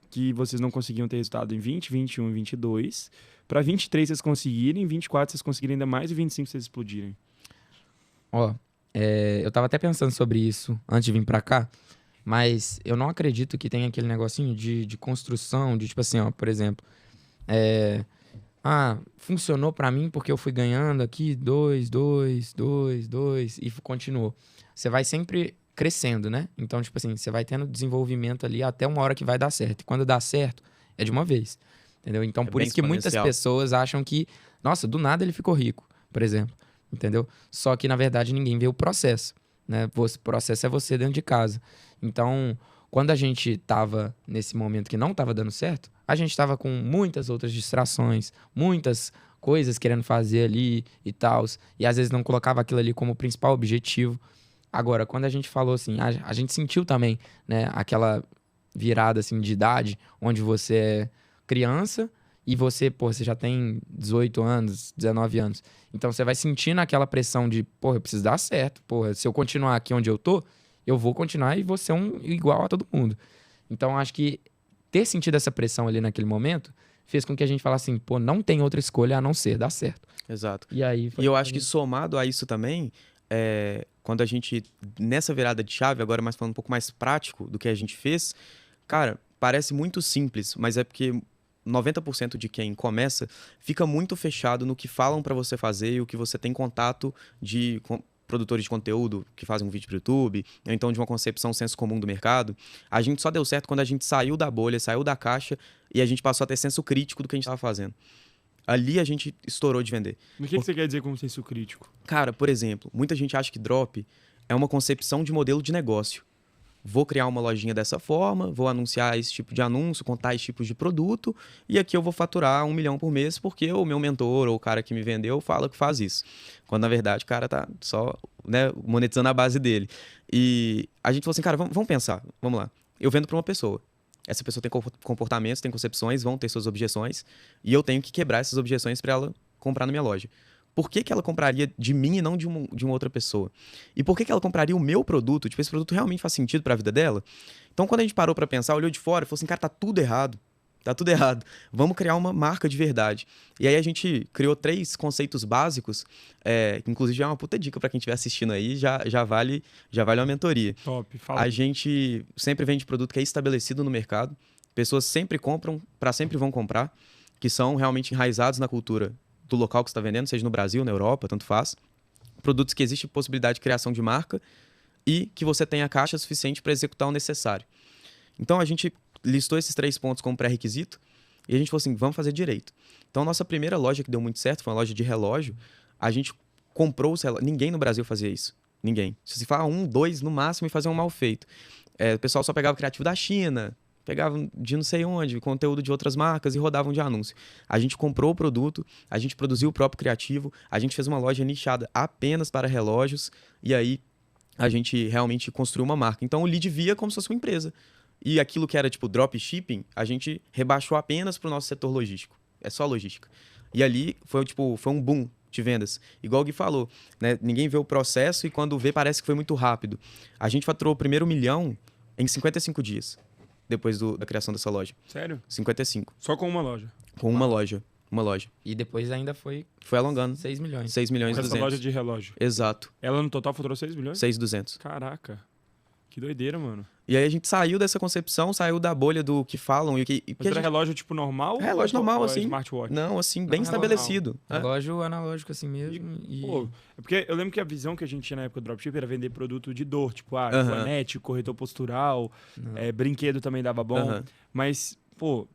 que vocês não conseguiam ter resultado em 20, 21 e 22? Pra 23 vocês conseguirem, 24 vocês conseguirem ainda mais e 25 vocês explodirem? Eu tava até pensando sobre isso antes de vir pra cá, mas eu não acredito que tenha aquele negocinho de construção, de tipo assim, por exemplo, funcionou pra mim porque eu fui ganhando aqui 2, e continuou. Você vai sempre crescendo, né? Então, tipo assim, você vai tendo desenvolvimento ali até uma hora que vai dar certo. E quando dá certo, é de uma vez. Entendeu? Então, por isso que muitas pessoas acham que, nossa, do nada ele ficou rico, por exemplo. Entendeu? Só que, na verdade, ninguém vê o processo, né? O processo é você dentro de casa. Então, quando a gente tava nesse momento que não tava dando certo, a gente tava com muitas outras distrações, muitas coisas querendo fazer ali e tal, e às vezes não colocava aquilo ali como principal objetivo. Agora, quando a gente falou assim, a gente sentiu também, né, aquela virada assim de idade, onde você é criança e você, pô, você já tem 18 anos, 19 anos. Então você vai sentindo aquela pressão de, pô, eu preciso dar certo. Pô, se eu continuar aqui onde eu tô, eu vou continuar e vou ser igual a todo mundo. Então acho que ter sentido essa pressão ali naquele momento fez com que a gente falasse assim, pô, não tem outra escolha a não ser dar certo. Exato. E aí foi E eu acho que somado a isso também, quando a gente, nessa virada de chave, agora mais falando um pouco mais prático do que a gente fez, cara, parece muito simples, mas é porque 90% de quem começa fica muito fechado no que falam pra você fazer e o que você tem contato de produtores de conteúdo que fazem um vídeo pro YouTube, ou então de uma concepção senso comum do mercado. A gente só deu certo quando a gente saiu da bolha, saiu da caixa e a gente passou a ter senso crítico do que a gente estava fazendo. Ali a gente estourou de vender. O que você quer dizer com senso crítico? Cara, por exemplo, muita gente acha que drop é uma concepção de modelo de negócio. Vou criar uma lojinha dessa forma, vou anunciar esse tipo de anúncio, contar esse tipo de produto, e aqui eu vou faturar 1 milhão por mês porque o meu mentor ou o cara que me vendeu fala que faz isso. Quando, na verdade, o cara tá só, né, monetizando a base dele. E a gente falou assim, cara, vamos pensar, vamos lá. Eu vendo para uma pessoa. Essa pessoa tem comportamentos, tem concepções, vão ter suas objeções, e eu tenho que quebrar essas objeções para ela comprar na minha loja. Por que ela compraria de mim e não de uma outra pessoa? E por que ela compraria o meu produto? Tipo, esse produto realmente faz sentido para a vida dela? Então, quando a gente parou para pensar, olhou de fora e falou assim, cara, tá tudo errado. Tá tudo errado. Vamos criar uma marca de verdade. E aí a gente criou 3 conceitos básicos, que inclusive é uma puta dica para quem estiver assistindo aí, já vale uma mentoria. Top, fala. A gente sempre vende produto que é estabelecido no mercado. Pessoas sempre compram, para sempre vão comprar, que são realmente enraizados na cultura do local que você está vendendo, seja no Brasil, na Europa, tanto faz. Produtos que existe possibilidade de criação de marca e que você tenha caixa suficiente para executar o necessário. Então, a gente listou esses 3 pontos como pré-requisito e a gente falou assim, vamos fazer direito. Então, nossa primeira loja que deu muito certo foi uma loja de relógio. A gente comprou os relógios. Ninguém no Brasil fazia isso. Ninguém. Se você falar 1, 2 no máximo e fazer um mal feito. O pessoal só pegava o criativo da China, pegavam de não sei onde, conteúdo de outras marcas e rodavam de anúncio. A gente comprou o produto, a gente produziu o próprio criativo, a gente fez uma loja nichada apenas para relógios e aí a gente realmente construiu uma marca. Então o lead via como se fosse uma empresa. E aquilo que era tipo dropshipping, a gente rebaixou apenas para o nosso setor logístico. É só logística. E ali foi um boom de vendas. Igual o Gui falou, né? Ninguém vê o processo e quando vê parece que foi muito rápido. A gente faturou o primeiro 1 milhão em 55 dias. Depois da criação dessa loja. Sério? 55. Só com uma loja? Com uma loja. Uma loja. E depois ainda foi alongando. 6 milhões. 6 milhões e Com essa 200. loja de relógio. Exato. Ela no total faturou 6 milhões? 6.200. Caraca. Que doideira, mano. E aí a gente saiu dessa concepção, saiu da bolha do que falam e o que... Mas era relógio tipo normal? Relógio normal, ou assim. Smartwatch? Não, assim, bem relógio estabelecido. Relógio analógico assim mesmo. Pô, é porque eu lembro que a visão que a gente tinha na época do dropship era vender produto de dor, tipo, Planete, corretor postural, brinquedo também dava bom. Mas, pô,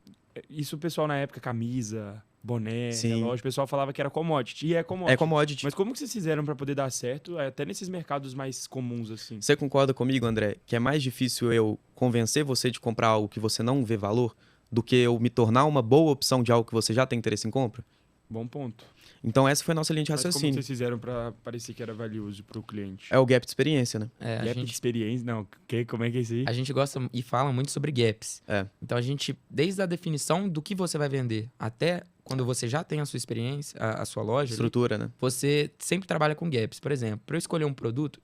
isso o pessoal na época, camisa, boné, relógio, o pessoal falava que era commodity. E é commodity. É commodity. Mas como que vocês fizeram pra poder dar certo, até nesses mercados mais comuns, assim? Você concorda comigo, André, que é mais difícil eu convencer você de comprar algo que você não vê valor do que eu me tornar uma boa opção de algo que você já tem interesse em compra? Bom ponto. Então essa foi a nossa linha de Mas como raciocínio. vocês fizeram pra parecer que era valioso pro cliente? É o gap de experiência, né? Gap de experiência? Não, como é que é isso aí? A gente gosta e fala muito sobre gaps. É. Então a gente, desde a definição do que você vai vender até quando você já tem a sua experiência, a sua loja, Estrutura, ali, né? você sempre trabalha com gaps. Por exemplo, para eu escolher um produto,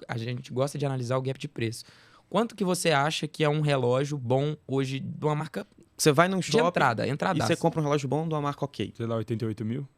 a gente gosta de analisar o gap de preço. Quanto que você acha que é um relógio bom hoje de uma marca Você vai num de shopping entrada? e você compra um relógio bom de uma marca ok. Sei lá, 88 mil?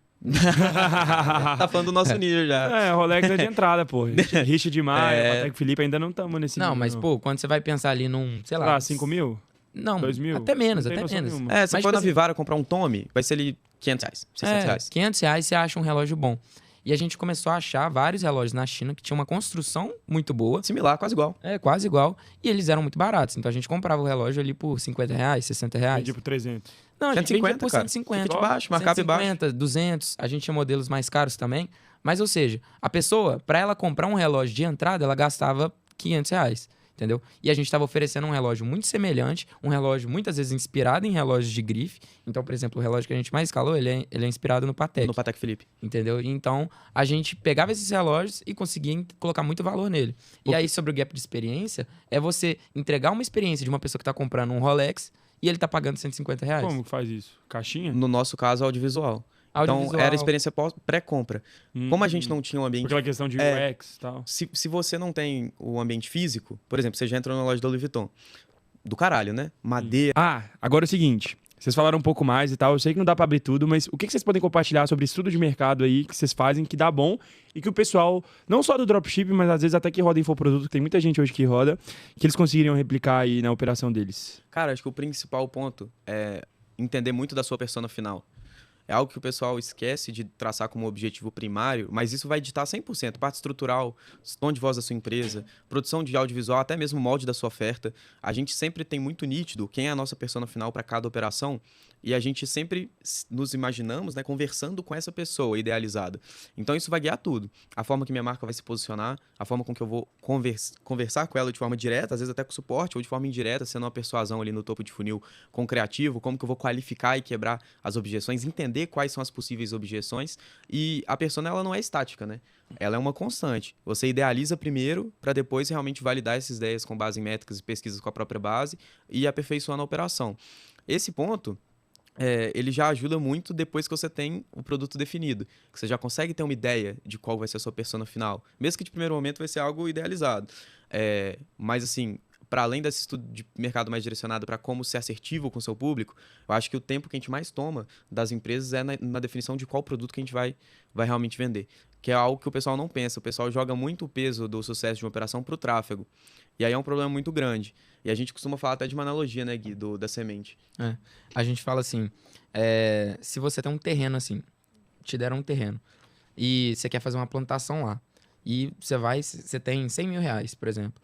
Tá falando do nosso nível já. É, Rolex é de entrada, pô. Richard Mille, Patek Philippe, ainda não estamos nesse Não, nível, mas, pô, quando você vai pensar ali num, sei Sei lá... lá, 5 mil? Não, 2 mil? até menos, Não tem até noção menos. nenhuma. Você Mas, for tipo na assim, Vivara comprar um Tommy, vai ser ali R$500, R$600. R$500 você acha um relógio bom. E a gente começou a achar vários relógios na China que tinham uma construção muito boa. Similar, quase igual. Quase igual. E eles eram muito baratos. Então a gente comprava o relógio ali por R$50, R$60. Vendi por 300. Não, a gente vendia 150, por cara. 150. Ticket baixo, markup baixo. 150, 200. A gente tinha modelos mais caros também. Mas, ou seja, a pessoa, para ela comprar um relógio de entrada, ela gastava R$500. Entendeu? E a gente estava oferecendo um relógio muito semelhante, um relógio muitas vezes inspirado em relógios de grife. Então, por exemplo, o relógio que a gente mais escalou, ele é inspirado no Patek. No Patek Philippe. Entendeu? Então, a gente pegava esses relógios e conseguia colocar muito valor nele. E aí, sobre o gap de experiência, é você entregar uma experiência de uma pessoa que está comprando um Rolex e ele tá pagando R$ 150. Como que faz isso? Caixinha? No nosso caso, audiovisual. Então, era a experiência pré-compra. Como a gente não tinha um ambiente... Aquela questão de UX e tal. Se você não tem o ambiente físico, por exemplo, você já entrou na loja da Louis Vuitton. Do caralho, né? Madeira. Agora é o seguinte. Vocês falaram um pouco mais e tal. Eu sei que não dá pra abrir tudo, mas o que vocês podem compartilhar sobre estudo de mercado aí que vocês fazem que dá bom e que o pessoal, não só do dropship, mas às vezes até que roda infoproduto, tem muita gente hoje que roda, que eles conseguiriam replicar aí na operação deles? Cara, acho que o principal ponto é entender muito da sua persona final. É algo que o pessoal esquece de traçar como objetivo primário, mas isso vai ditar 100%. Parte estrutural, tom de voz da sua empresa, produção de audiovisual, até mesmo molde da sua oferta. A gente sempre tem muito nítido quem é a nossa persona final para cada operação e a gente sempre nos imaginamos, né, conversando com essa pessoa idealizada. Então isso vai guiar tudo. A forma que minha marca vai se posicionar, a forma com que eu vou conversar com ela de forma direta, às vezes até com suporte, ou de forma indireta, sendo uma persuasão ali no topo de funil com criativo, como que eu vou qualificar e quebrar as objeções, entender quais são as possíveis objeções. E a persona, ela não é estática, né? Ela é uma constante. Você idealiza primeiro para depois realmente validar essas ideias com base em métricas e pesquisas com a própria base e aperfeiçoando a operação. Esse ponto, ele já ajuda muito depois que você tem o produto definido. Que você já consegue ter uma ideia de qual vai ser a sua persona final. Mesmo que de primeiro momento vai ser algo idealizado. Mas assim, para além desse estudo de mercado mais direcionado para como ser assertivo com o seu público, eu acho que o tempo que a gente mais toma das empresas é na definição de qual produto que a gente vai realmente vender. Que é algo que o pessoal não pensa. O pessoal joga muito o peso do sucesso de uma operação para o tráfego. E aí é um problema muito grande. E a gente costuma falar até de uma analogia, né, Gui, da semente. A gente fala assim, se você tem um terreno assim, te deram um terreno, e você quer fazer uma plantação lá, e você tem R$100 mil, por exemplo,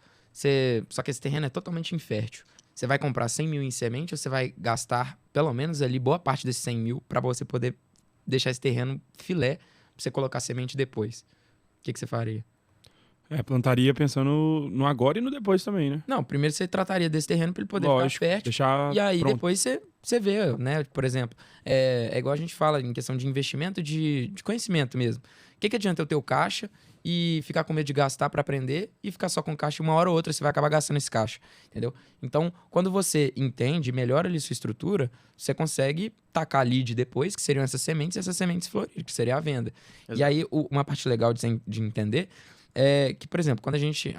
só que esse terreno é totalmente infértil. Você vai comprar 100 mil em semente ou você vai gastar pelo menos ali boa parte desses 100 mil para você poder deixar esse terreno filé pra você colocar semente depois? O que você faria? Plantaria pensando no agora e no depois também, né? Não, primeiro você trataria desse terreno para ele poder Lógico, ficar fértil. deixar E aí pronto. depois você vê, né? Por exemplo, é igual a gente fala em questão de investimento de conhecimento mesmo. O que adianta eu ter o caixa e ficar com medo de gastar para aprender e ficar só com caixa, uma hora ou outra você vai acabar gastando esse caixa, entendeu? Então, quando você entende, melhora ali sua estrutura, você consegue tacar lead depois, que seriam essas sementes, e essas sementes florir, que seria a venda. Exato. E aí, uma parte legal de entender é que, por exemplo, quando a gente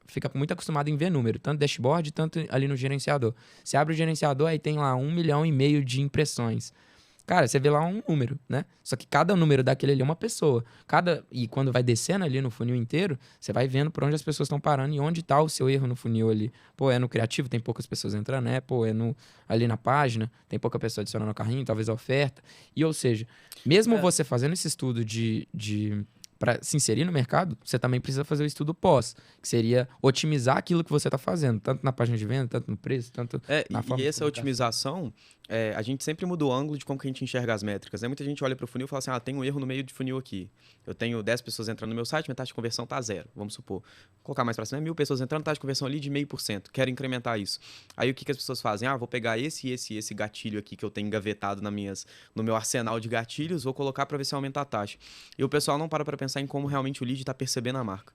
fica muito acostumado em ver número, tanto dashboard, tanto ali no gerenciador. Você abre o gerenciador, aí tem lá 1,5 milhão de impressões. Cara, você vê lá um número, né? Só que cada número daquele ali é uma pessoa. E quando vai descendo ali no funil inteiro, você vai vendo por onde as pessoas estão parando e onde está o seu erro no funil ali. Pô, é no criativo, tem poucas pessoas entrando, né? Pô, ali na página, tem pouca pessoa adicionando no carrinho, talvez a oferta. E, ou seja, mesmo você fazendo esse estudo para se inserir no mercado, você também precisa fazer o estudo pós, que seria otimizar aquilo que você está fazendo, tanto na página de venda, tanto no preço, tanto na forma. E essa otimização, a gente sempre muda o ângulo de como que a gente enxerga as métricas. Né? Muita gente olha para o funil e fala assim, tem um erro no meio de funil aqui. Eu tenho 10 pessoas entrando no meu site, minha taxa de conversão está 0, vamos supor. Vou colocar mais para cima, 1.000 pessoas entrando, taxa de conversão ali de 0,5%. Quero incrementar isso. Aí o que as pessoas fazem? Vou pegar esse gatilho aqui que eu tenho engavetado no meu arsenal de gatilhos, vou colocar para ver se aumenta a taxa. E o pessoal não para pensar em como realmente o lead está percebendo a marca.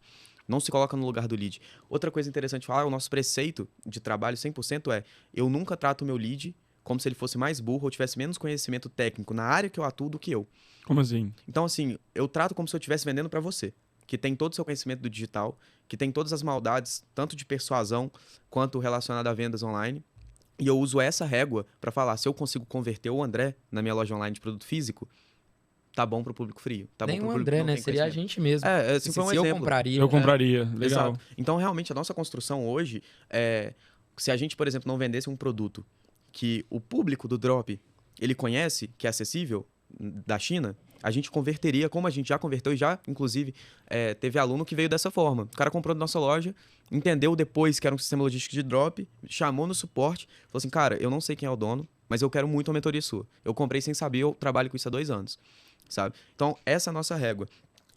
Não se coloca no lugar do lead. Outra coisa interessante de falar, o nosso preceito de trabalho 100% eu nunca trato o meu lead como se ele fosse mais burro ou tivesse menos conhecimento técnico na área que eu atuo do que eu. Como assim? Então, assim, eu trato como se eu estivesse vendendo para você, que tem todo o seu conhecimento do digital, que tem todas as maldades, tanto de persuasão quanto relacionado a vendas online. E eu uso essa régua para falar, se eu consigo converter o André na minha loja online de produto físico, tá bom pro público frio. Tá nem bom pro o público André, que não né? tem Seria a gente mesmo. Assim, foi um exemplo. Eu compraria. Legal. Exato. Então, realmente, a nossa construção hoje se a gente, por exemplo, não vendesse um produto que o público do Drop, ele conhece, que é acessível, da China, a gente converteria, como a gente já converteu e já, inclusive, teve aluno que veio dessa forma. O cara comprou da nossa loja, entendeu depois que era um sistema logístico de drop, chamou no suporte, falou assim, cara, eu não sei quem é o dono, mas eu quero muito uma mentoria sua. Eu comprei sem saber, eu trabalho com isso há 2 anos, sabe? Então, essa é a nossa régua.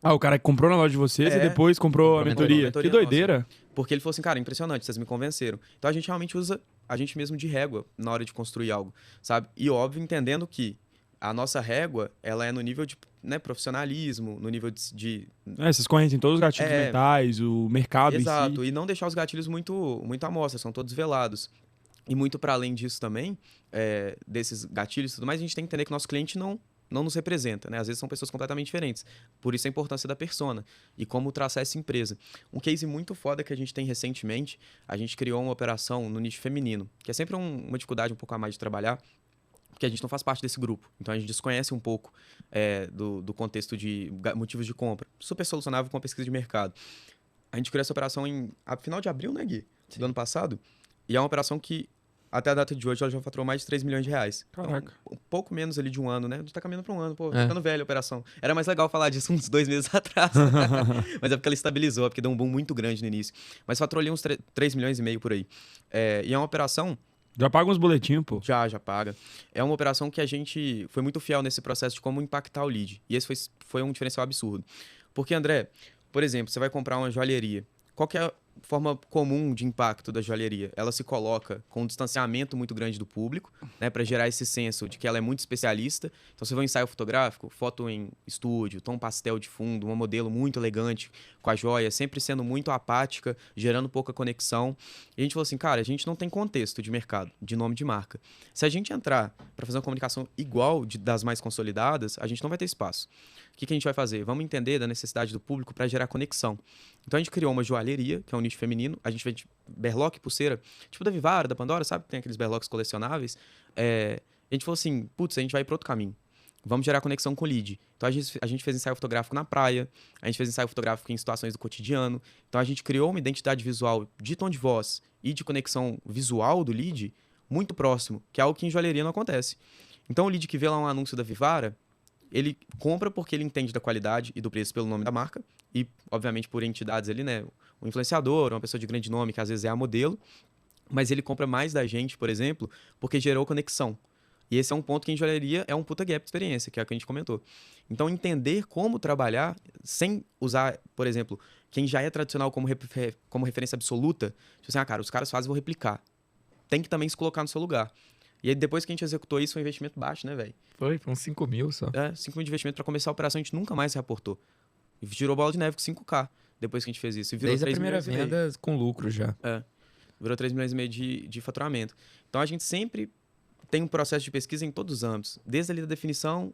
O cara que comprou na loja de vocês e depois comprou a mentoria. Que doideira. Nossa. Porque ele falou assim, cara, impressionante, vocês me convenceram. Então, a gente realmente usa a gente mesmo de régua na hora de construir algo, sabe? E, óbvio, entendendo que a nossa régua, ela é no nível de profissionalismo, no nível de... Vocês conhecem todos os gatilhos mentais, o mercado em si. Exato, e não deixar os gatilhos muito à mostra, são todos velados. E muito para além disso também, desses gatilhos e tudo mais, a gente tem que entender que o nosso cliente não nos representa, né? Às vezes são pessoas completamente diferentes. Por isso a importância da persona e como traçar essa empresa. Um case muito foda que a gente tem recentemente, a gente criou uma operação no nicho feminino, que é sempre uma dificuldade um pouco a mais de trabalhar, porque a gente não faz parte desse grupo. Então a gente desconhece um pouco do contexto de motivos de compra. Super solucionável com a pesquisa de mercado. A gente criou essa operação a final de abril, né, Gui? Do ano passado. E é uma operação que, até a data de hoje, ela já faturou mais de 3 milhões de reais. Caraca. Então, um pouco menos ali de um ano, né? A gente tá caminhando para um ano, pô, ficando velho a operação. Era mais legal falar disso uns 2 meses atrás. Mas é porque ela estabilizou, é porque deu um boom muito grande no início. Mas faturou ali uns 3 milhões e meio por aí. E é uma operação... Já paga uns boletinhos, pô. Já paga. É uma operação que a gente foi muito fiel nesse processo de como impactar o lead. E esse foi um diferencial absurdo. Porque, André, por exemplo, você vai comprar uma joalheria. Qual que é a forma comum de impacto da joalheria? Ela se coloca com um distanciamento muito grande do público, né, para gerar esse senso de que ela é muito especialista. Então, você vê um ensaio fotográfico, foto em estúdio, tom pastel de fundo, uma modelo muito elegante com a joia, sempre sendo muito apática, gerando pouca conexão. E a gente falou assim, cara, a gente não tem contexto de mercado, de nome de marca. Se a gente entrar para fazer uma comunicação igual das mais consolidadas, a gente não vai ter espaço. O que a gente vai fazer? Vamos entender da necessidade do público para gerar conexão. Então a gente criou uma joalheria, que é um nicho feminino. A gente vende berlock, pulseira, tipo da Vivara, da Pandora, sabe? Tem aqueles berlocks colecionáveis. A gente falou assim, putz, a gente vai para outro caminho. Vamos gerar conexão com o lead. Então a gente fez ensaio fotográfico na praia, a gente fez ensaio fotográfico em situações do cotidiano. Então a gente criou uma identidade visual de tom de voz e de conexão visual do lead muito próximo, que é algo que em joalheria não acontece. Então o lead que vê lá um anúncio da Vivara, ele compra porque ele entende da qualidade e do preço pelo nome da marca e, obviamente, por entidades ali, né? Um influenciador, uma pessoa de grande nome, que às vezes é a modelo, mas ele compra mais da gente, por exemplo, porque gerou conexão. E esse é um ponto que em joalheria é um puta gap de experiência, que é o que a gente comentou. Então, entender como trabalhar sem usar, por exemplo, quem já é tradicional como referência absoluta, tipo assim, cara, os caras fazem, vou replicar. Tem que também se colocar no seu lugar. E aí, depois que a gente executou isso, foi um investimento baixo, né, velho? Foi uns 5 mil só. 5 mil de investimento para começar a operação, a gente nunca mais se reportou. E tirou bola de neve com 5K depois que a gente fez isso. E virou Desde a 3 primeira milhões e meio. venda com lucro já. Virou 3 milhões e meio de faturamento. Então, a gente sempre tem um processo de pesquisa em todos os âmbitos. Desde ali da definição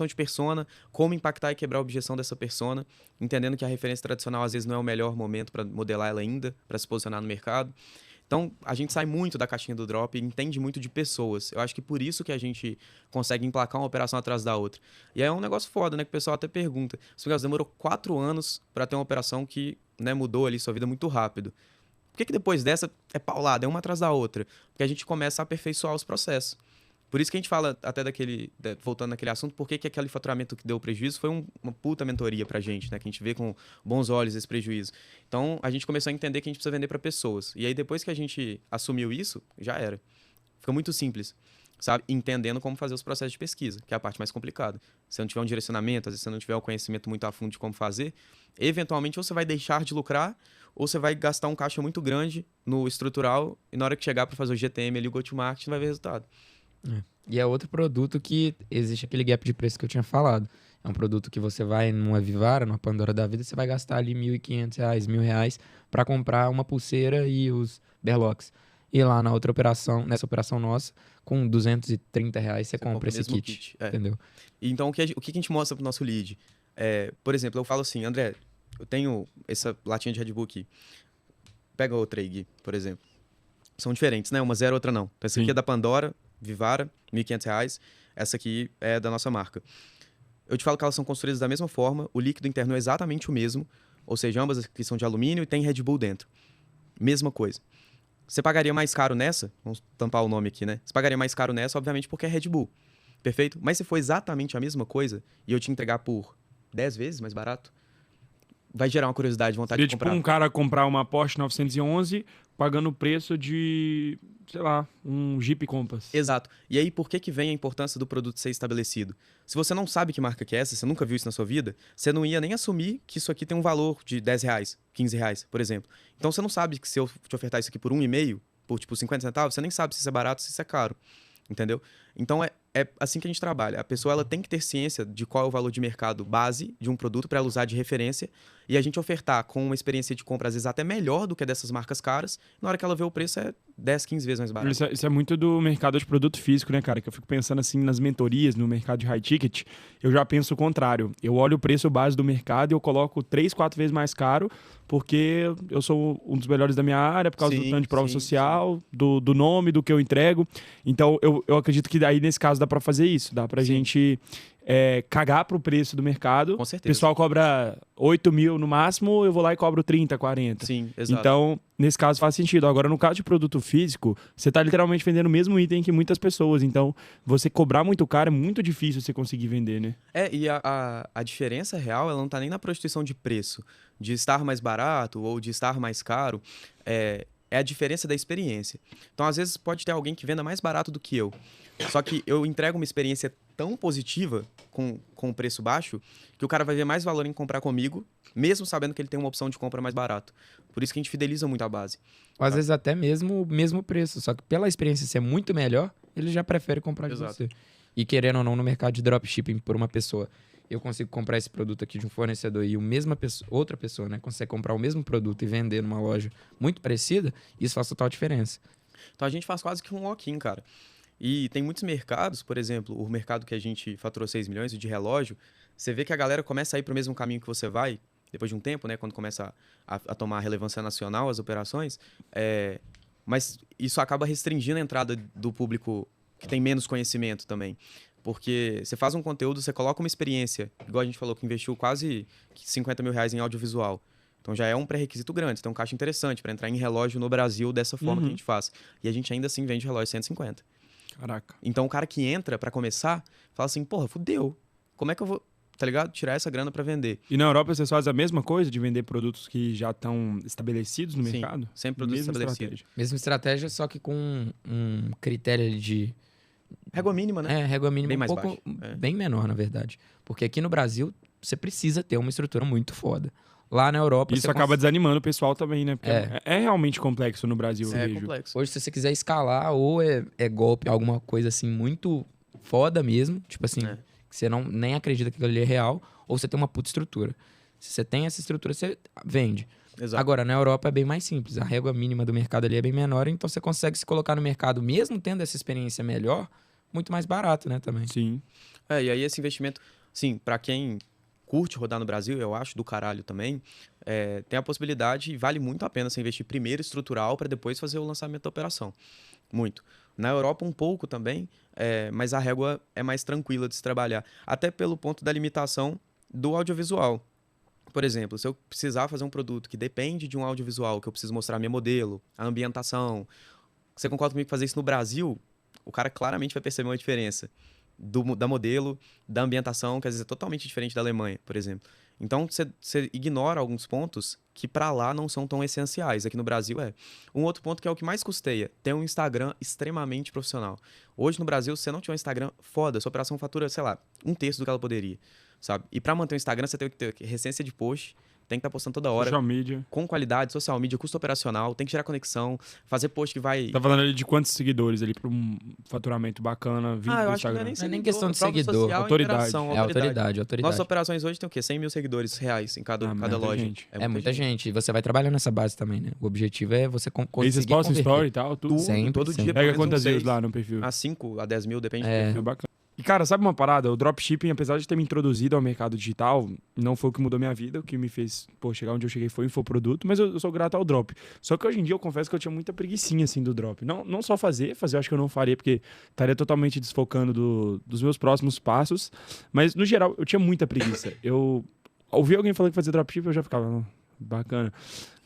de persona, como impactar e quebrar a objeção dessa persona, entendendo que a referência tradicional, às vezes, não é o melhor momento para modelar ela ainda, para se posicionar no mercado. Então, a gente sai muito da caixinha do drop e entende muito de pessoas. Eu acho que por isso que a gente consegue emplacar uma operação atrás da outra. E aí é um negócio foda, né? Que o pessoal até pergunta. Se demorou 4 anos para ter uma operação que, né, mudou ali sua vida muito rápido. Por que depois dessa é paulada, é uma atrás da outra? Porque a gente começa a aperfeiçoar os processos. Por isso que a gente fala até voltando naquele assunto, por que aquele faturamento que deu prejuízo foi uma puta mentoria pra gente, né? Que a gente vê com bons olhos esse prejuízo. Então, a gente começou a entender que a gente precisa vender para pessoas. E aí, depois que a gente assumiu isso, já era. Fica muito simples, sabe? Entendendo como fazer os processos de pesquisa, que é a parte mais complicada. Se você não tiver um direcionamento, às vezes você não tiver o conhecimento muito a fundo de como fazer, eventualmente ou você vai deixar de lucrar, ou você vai gastar um caixa muito grande no estrutural, e na hora que chegar para fazer o GTM ali, o go-to-market, não vai ver resultado. E é outro produto que existe aquele gap de preço que eu tinha falado. É um produto que você vai numa Vivara, numa Pandora da vida, você vai gastar ali R$1.500, R$1.000 para comprar uma pulseira e os berlocks. E lá na outra operação, nessa operação nossa, com R$230 você compra esse kit. Entendeu? Então, o que a gente mostra pro nosso lead? Por exemplo, eu falo assim, André, eu tenho essa latinha de Red Bull aqui. Pega outra aí, Gui, por exemplo. São diferentes, né? Uma zero, outra não. Essa aqui é da Pandora, Vivara, R$1.500. Essa aqui é da nossa marca. Eu te falo que elas são construídas da mesma forma, o líquido interno é exatamente o mesmo, ou seja, ambas aqui são de alumínio e tem Red Bull dentro. Mesma coisa. Você pagaria mais caro nessa? Vamos tampar o nome aqui, né? Você pagaria mais caro nessa, obviamente, porque é Red Bull. Perfeito? Mas se for exatamente a mesma coisa e eu te entregar por 10 vezes mais barato, vai gerar uma curiosidade, vontade de comprar. Tipo um cara comprar uma Porsche 911 pagando o preço de, sei lá, um Jeep Compass. Exato. E aí, por que vem a importância do produto ser estabelecido? Se você não sabe que marca que é essa, você nunca viu isso na sua vida, você não ia nem assumir que isso aqui tem um valor de R$10, R$15, por exemplo. Então, você não sabe que se eu te ofertar isso aqui por R$1,50, por tipo 50 centavos, você nem sabe se isso é barato ou se isso é caro. Entendeu? Então, é assim que a gente trabalha. A pessoa ela tem que ter ciência de qual é o valor de mercado base de um produto para ela usar de referência e a gente ofertar com uma experiência de compra, às vezes, até melhor do que dessas marcas caras. Na hora que ela vê o preço, 10, 15 vezes mais barato. Isso é muito do mercado de produto físico, né, cara? Que eu fico pensando assim nas mentorias, no mercado de high ticket, eu já penso o contrário. Eu olho o preço base do mercado e eu coloco 3, 4 vezes mais caro, porque eu sou um dos melhores da minha área, por causa do tanto de prova social, do nome, do que eu entrego. Então, eu acredito que daí, nesse caso, dá pra fazer isso. Dá pra gente cagar pro preço do mercado. Com certeza. O pessoal cobra 8 mil no máximo, eu vou lá e cobro 30, 40. Sim, exato. Então, nesse caso faz sentido. Agora, no caso de produto físico, você tá literalmente vendendo o mesmo item que muitas pessoas. Então, você cobrar muito caro é muito difícil você conseguir vender, né? E a diferença real, ela não tá nem na prostituição de preço, de estar mais barato ou de estar mais caro, é a diferença da experiência. Então, às vezes, pode ter alguém que venda mais barato do que eu, só que eu entrego uma experiência tão positiva, com um preço baixo, que o cara vai ver mais valor em comprar comigo, mesmo sabendo que ele tem uma opção de compra mais barato. Por isso que a gente fideliza muito a base. Ou às vezes até mesmo o mesmo preço, só que pela experiência ser muito melhor, ele já prefere comprar de Exato. você. E querendo ou não, no mercado de dropshipping por uma pessoa, eu consigo comprar esse produto aqui de um fornecedor e outra pessoa, né, consegue comprar o mesmo produto e vender numa loja muito parecida, isso faz total diferença. Então, a gente faz quase que um lock-in, cara. E tem muitos mercados, por exemplo, o mercado que a gente faturou 6 milhões, o de relógio, você vê que a galera começa a ir para o mesmo caminho que você vai, depois de um tempo, né, quando começa a tomar relevância nacional as operações, mas isso acaba restringindo a entrada do público que tem menos conhecimento também. Porque você faz um conteúdo, você coloca uma experiência, igual a gente falou, que investiu quase 50 mil reais em audiovisual. Então já é um pré-requisito grande, você tem um caixa interessante para entrar em relógio no Brasil dessa forma que a gente faz. E a gente ainda assim vende relógio 150. Caraca. Então o cara que entra pra começar, fala assim, porra, fudeu. Como é que eu vou, tá ligado? Tirar essa grana pra vender. E na Europa vocês fazem a mesma coisa de vender produtos que já estão estabelecidos no Sim, mercado? sempre produtos Mesma estabelecidos. estratégia. Mesma estratégia, só que com um critério ali de... Régua mínima, né? régua mínima Bem um mais pouco baixo. bem menor, na verdade. Porque aqui no Brasil, você precisa ter uma estrutura muito foda. Lá na Europa... Isso você acaba desanimando o pessoal também, né? Porque é realmente complexo no Brasil, eu É vejo. complexo. Hoje, se você quiser escalar, ou é golpe, alguma coisa assim, muito foda mesmo, tipo assim, que você não, nem acredita que aquilo ali é real, ou você tem uma puta estrutura. Se você tem essa estrutura, você vende. Exato. Agora, na Europa é bem mais simples. A régua mínima do mercado ali é bem menor, então você consegue se colocar no mercado, mesmo tendo essa experiência melhor, muito mais barato, né, também. Sim. E aí esse investimento, sim, pra quem curte rodar no Brasil, eu acho, do caralho também, tem a possibilidade e vale muito a pena você investir primeiro estrutural para depois fazer o lançamento da operação. Muito. Na Europa um pouco também, mas a régua é mais tranquila de se trabalhar. Até pelo ponto da limitação do audiovisual. Por exemplo, se eu precisar fazer um produto que depende de um audiovisual, que eu preciso mostrar minha modelo, a ambientação, você concorda comigo que fazer isso no Brasil, o cara claramente vai perceber uma diferença da modelo, da ambientação, que às vezes é totalmente diferente da Alemanha, por exemplo. Então, você ignora alguns pontos que para lá não são tão essenciais. Aqui no Brasil é. Um outro ponto que é o que mais custeia, ter um Instagram extremamente profissional. Hoje no Brasil, se você não tiver um Instagram foda, sua operação fatura, sei lá, 1/3 do que ela poderia, sabe? E para manter o Instagram, você tem que ter recência de post, tem que estar postando toda hora. Social media. Com qualidade, social media, custo operacional, tem que gerar conexão, fazer post que vai... Tá falando ali de quantos seguidores ali para um faturamento bacana, vídeo eu do acho que não Instagram? é nem Não é seguidor, nem questão de prova seguidor. social, Autoridade. interação, É autoridade. Nossas operações hoje tem o quê? 100 mil seguidores reais em cada muita loja. gente. É muita gente. E você vai trabalhando nessa base também, né? O objetivo é você E conseguir vocês postam converter. story e tal, tudo. Sempre, todo sempre. dia. Pega pelo menos quantas uns views 6 lá no perfil? A 5, a 10 mil, depende do É. perfil. É bacana. E, cara, sabe uma parada? O dropshipping, apesar de ter me introduzido ao mercado digital, não foi o que mudou minha vida. O que me fez, chegar onde eu cheguei foi o infoproduto, mas eu sou grato ao drop. Só que hoje em dia eu confesso que eu tinha muita preguicinha, assim, do drop. Não só fazer eu acho que eu não faria, porque estaria totalmente desfocando dos meus próximos passos. Mas, no geral, eu tinha muita preguiça. Eu ouvi alguém falando que fazia dropshipping, eu já ficava... Bacana,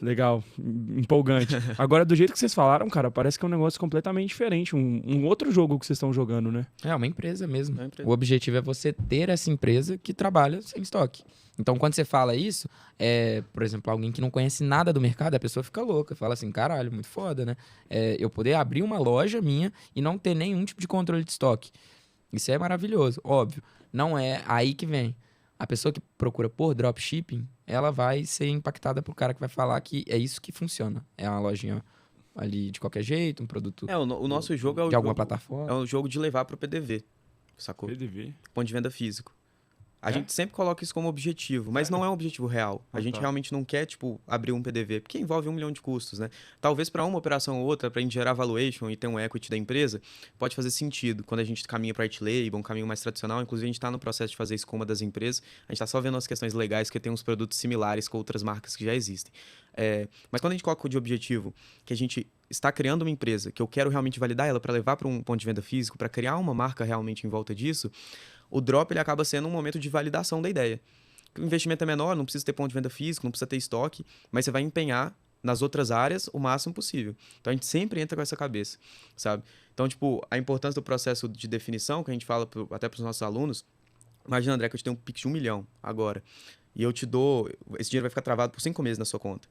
legal, empolgante. Agora, do jeito que vocês falaram, cara, parece que é um negócio completamente diferente. Um outro jogo que vocês estão jogando, né? É uma empresa mesmo. É uma empresa. O objetivo é você ter essa empresa que trabalha sem estoque. Então, quando você fala isso, por exemplo, alguém que não conhece nada do mercado, a pessoa fica louca. Fala assim, caralho, muito foda, né? Eu poder abrir uma loja minha e não ter nenhum tipo de controle de estoque. Isso é maravilhoso, óbvio. Não é aí que vem. A pessoa que procura por dropshipping, ela vai ser impactada pro cara que vai falar que é isso que funciona. É uma lojinha ali de qualquer jeito, um produto O nosso jogo é o de alguma jogo, plataforma. é um jogo de levar pro PDV, sacou? PDV. Ponto de venda físico. A gente sempre coloca isso como objetivo, mas não é um objetivo real. A gente tá. realmente não quer, tipo, abrir um PDV, porque envolve 1 milhão de custos, né? Talvez para uma operação ou outra, para a gente gerar valuation e ter um equity da empresa, pode fazer sentido. Quando a gente caminha para white label, um caminho mais tradicional, inclusive a gente está no processo de fazer isso com uma das empresas, a gente está só vendo as questões legais, porque tem uns produtos similares com outras marcas que já existem. Mas quando a gente coloca de objetivo que a gente está criando uma empresa, que eu quero realmente validar ela para levar para um ponto de venda físico, para criar uma marca realmente em volta disso, o drop ele acaba sendo um momento de validação da ideia. O investimento é menor, não precisa ter ponto de venda físico, não precisa ter estoque, mas você vai empenhar nas outras áreas o máximo possível. Então a gente sempre entra com essa cabeça, sabe? Então, tipo, a importância do processo de definição, que a gente fala até para os nossos alunos, imagina, André, que eu te tenho um Pix de 1 milhão agora, e eu te dou, esse dinheiro vai ficar travado por 5 meses na sua conta.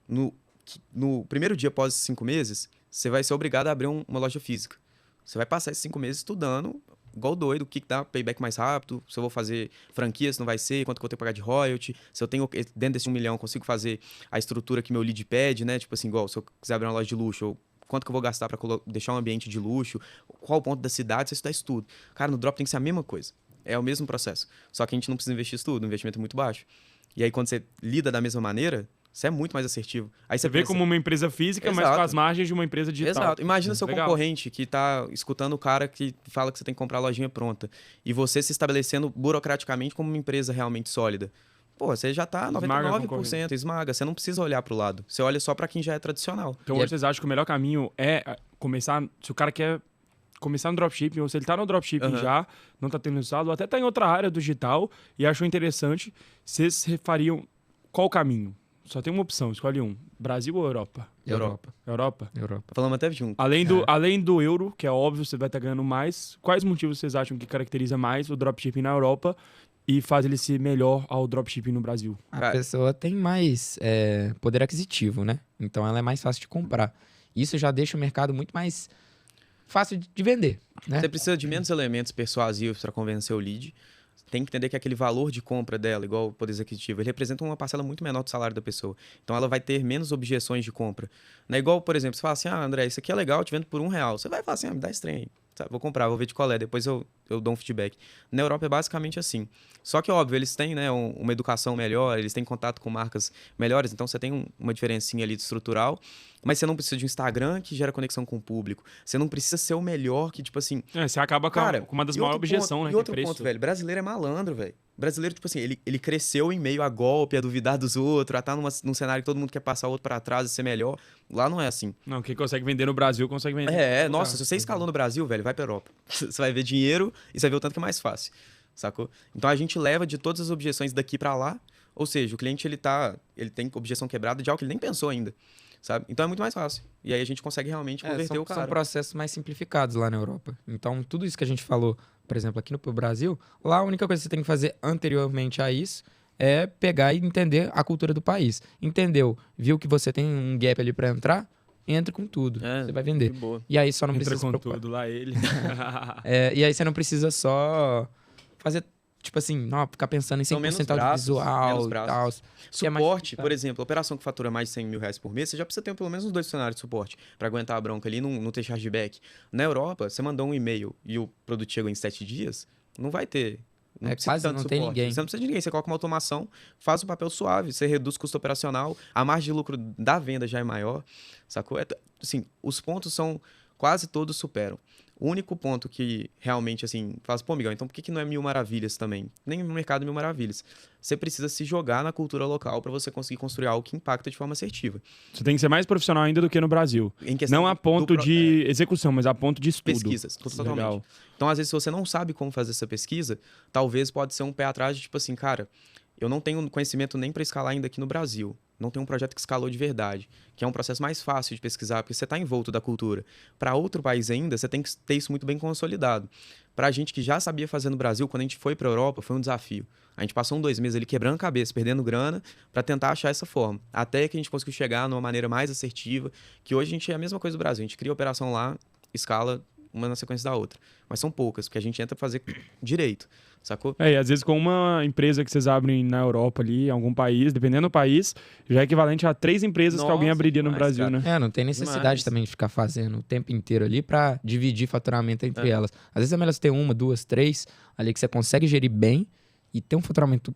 No primeiro dia após esses 5 meses, você vai ser obrigado a abrir uma loja física. Você vai passar esses 5 meses estudando, igual doido, o que dá payback mais rápido, se eu vou fazer franquia, se não vai ser, quanto que eu tenho que pagar de royalty, se eu tenho, dentro desse 1 milhão, eu consigo fazer a estrutura que meu lead pede, né? Tipo assim, igual, se eu quiser abrir uma loja de luxo, quanto que eu vou gastar para deixar um ambiente de luxo, qual o ponto da cidade, você estudar isso tudo. Cara, no drop tem que ser a mesma coisa. É o mesmo processo. Só que a gente não precisa investir isso tudo, o investimento é muito baixo. E aí, quando você lida da mesma maneira, você é muito mais assertivo. Aí Você vê pensa, como uma empresa física, mas Exato. com as margens de uma empresa digital. Exato. Imagina seu Legal. concorrente que tá escutando o cara que fala que você tem que comprar a lojinha pronta. E você se estabelecendo burocraticamente como uma empresa realmente sólida. Pô, você já tá Esmaga a 99%, esmaga. Você não precisa olhar pro lado. Você olha só para quem já é tradicional. Então, hoje vocês acham que o melhor caminho é começar... Se o cara quer começar no dropshipping, ou se ele tá no dropshipping já, não tá tendo resultado, ou até tá em outra área do digital e achou interessante, vocês fariam qual caminho? Só tem uma opção, escolhe um. Brasil ou Europa? Europa. Europa? Falamos até junto. Além do euro, que é óbvio, você vai estar ganhando mais, quais motivos vocês acham que caracteriza mais o dropshipping na Europa e faz ele ser melhor ao dropshipping no Brasil? A pessoa tem mais poder aquisitivo, né? Então ela é mais fácil de comprar. Isso já deixa o mercado muito mais fácil de vender, né? Você precisa de menos elementos persuasivos para convencer o lead. Tem que entender que aquele valor de compra dela, igual o poder aquisitivo, ele representa uma parcela muito menor do salário da pessoa. Então ela vai ter menos objeções de compra. Não é igual, por exemplo, você fala assim, André, isso aqui é legal, eu te vendo por R$1. Você vai falar assim, me dá esse trem aí. Sabe? Vou comprar, vou ver de qual é, depois eu dou um feedback. Na Europa é basicamente assim. Só que, óbvio, eles têm, né, uma educação melhor, eles têm contato com marcas melhores, então você tem uma diferencinha ali de estrutural, mas você não precisa de um Instagram que gera conexão com o público. Você não precisa ser o melhor que, tipo assim... Você acaba com uma das maiores objeções, né? E outro ponto, velho, brasileiro é malandro, velho. Brasileiro, tipo assim, ele cresceu em meio a golpe, a duvidar dos outros, a estar num cenário que todo mundo quer passar o outro para trás e ser melhor. Lá não é assim. Não, quem consegue vender no Brasil, consegue vender. Nossa, se você escalou no Brasil, velho, vai pra Europa. Você vai ver dinheiro e você vai ver o tanto que é mais fácil, sacou? Então a gente leva de todas as objeções daqui pra lá, ou seja, o cliente ele tem objeção quebrada de algo que ele nem pensou ainda, sabe? Então é muito mais fácil. E aí a gente consegue realmente converter o cara. São processos mais simplificados lá na Europa. Então tudo isso que a gente falou, por exemplo, aqui no Brasil, lá a única coisa que você tem que fazer anteriormente a isso é pegar e entender a cultura do país. Entendeu? Viu que você tem um gap ali pra entrar? Entra com tudo. Você vai vender. E aí só não Entra precisa com se preocupar. tudo, lá ele. E aí você não precisa só fazer, tipo assim, não, ficar pensando em 100% audiovisual e tal. Suporte, por exemplo, operação que fatura mais de R$100.000 por mês, você já precisa ter pelo menos uns 2 funcionários de suporte para aguentar a bronca ali, não ter chargeback. Na Europa, você mandou um e-mail e o produto chegou em 7 dias, não vai ter. Quase não tem ninguém. Você não precisa de ninguém, você coloca uma automação, faz o papel suave, você reduz o custo operacional, a margem de lucro da venda já é maior, sacou? Assim, os pontos são quase todos superam. O único ponto que realmente, assim, fala assim, pô, Miguel, então por que não é 1000 maravilhas também? Nem no mercado 1000 maravilhas. Você precisa se jogar na cultura local para você conseguir construir algo que impacta de forma assertiva. Você tem que ser mais profissional ainda do que no Brasil. Não a ponto de execução, mas a ponto de estudo. Pesquisas, totalmente. Legal. Então, às vezes, se você não sabe como fazer essa pesquisa, talvez pode ser um pé atrás de, tipo assim, cara, eu não tenho conhecimento nem para escalar ainda aqui no Brasil. Não tem um projeto que escalou de verdade, que é um processo mais fácil de pesquisar, porque você está envolto da cultura. Para outro país ainda, você tem que ter isso muito bem consolidado. Para a gente que já sabia fazer no Brasil, quando a gente foi para a Europa, foi um desafio. A gente passou 2 meses ali quebrando a cabeça, perdendo grana, para tentar achar essa forma. Até que a gente conseguiu chegar numa maneira mais assertiva, que hoje a gente é a mesma coisa do Brasil. A gente cria a operação lá, escala uma na sequência da outra. Mas são poucas, porque a gente entra pra fazer direito, sacou? E às vezes com uma empresa que vocês abrem na Europa ali, em algum país, dependendo do país, já é equivalente a 3 empresas que alguém abriria no Brasil, cara. né? Não tem necessidade também de ficar fazendo o tempo inteiro ali pra dividir faturamento entre elas. Às vezes é melhor você ter 1, 2, 3 ali que você consegue gerir bem e ter um faturamento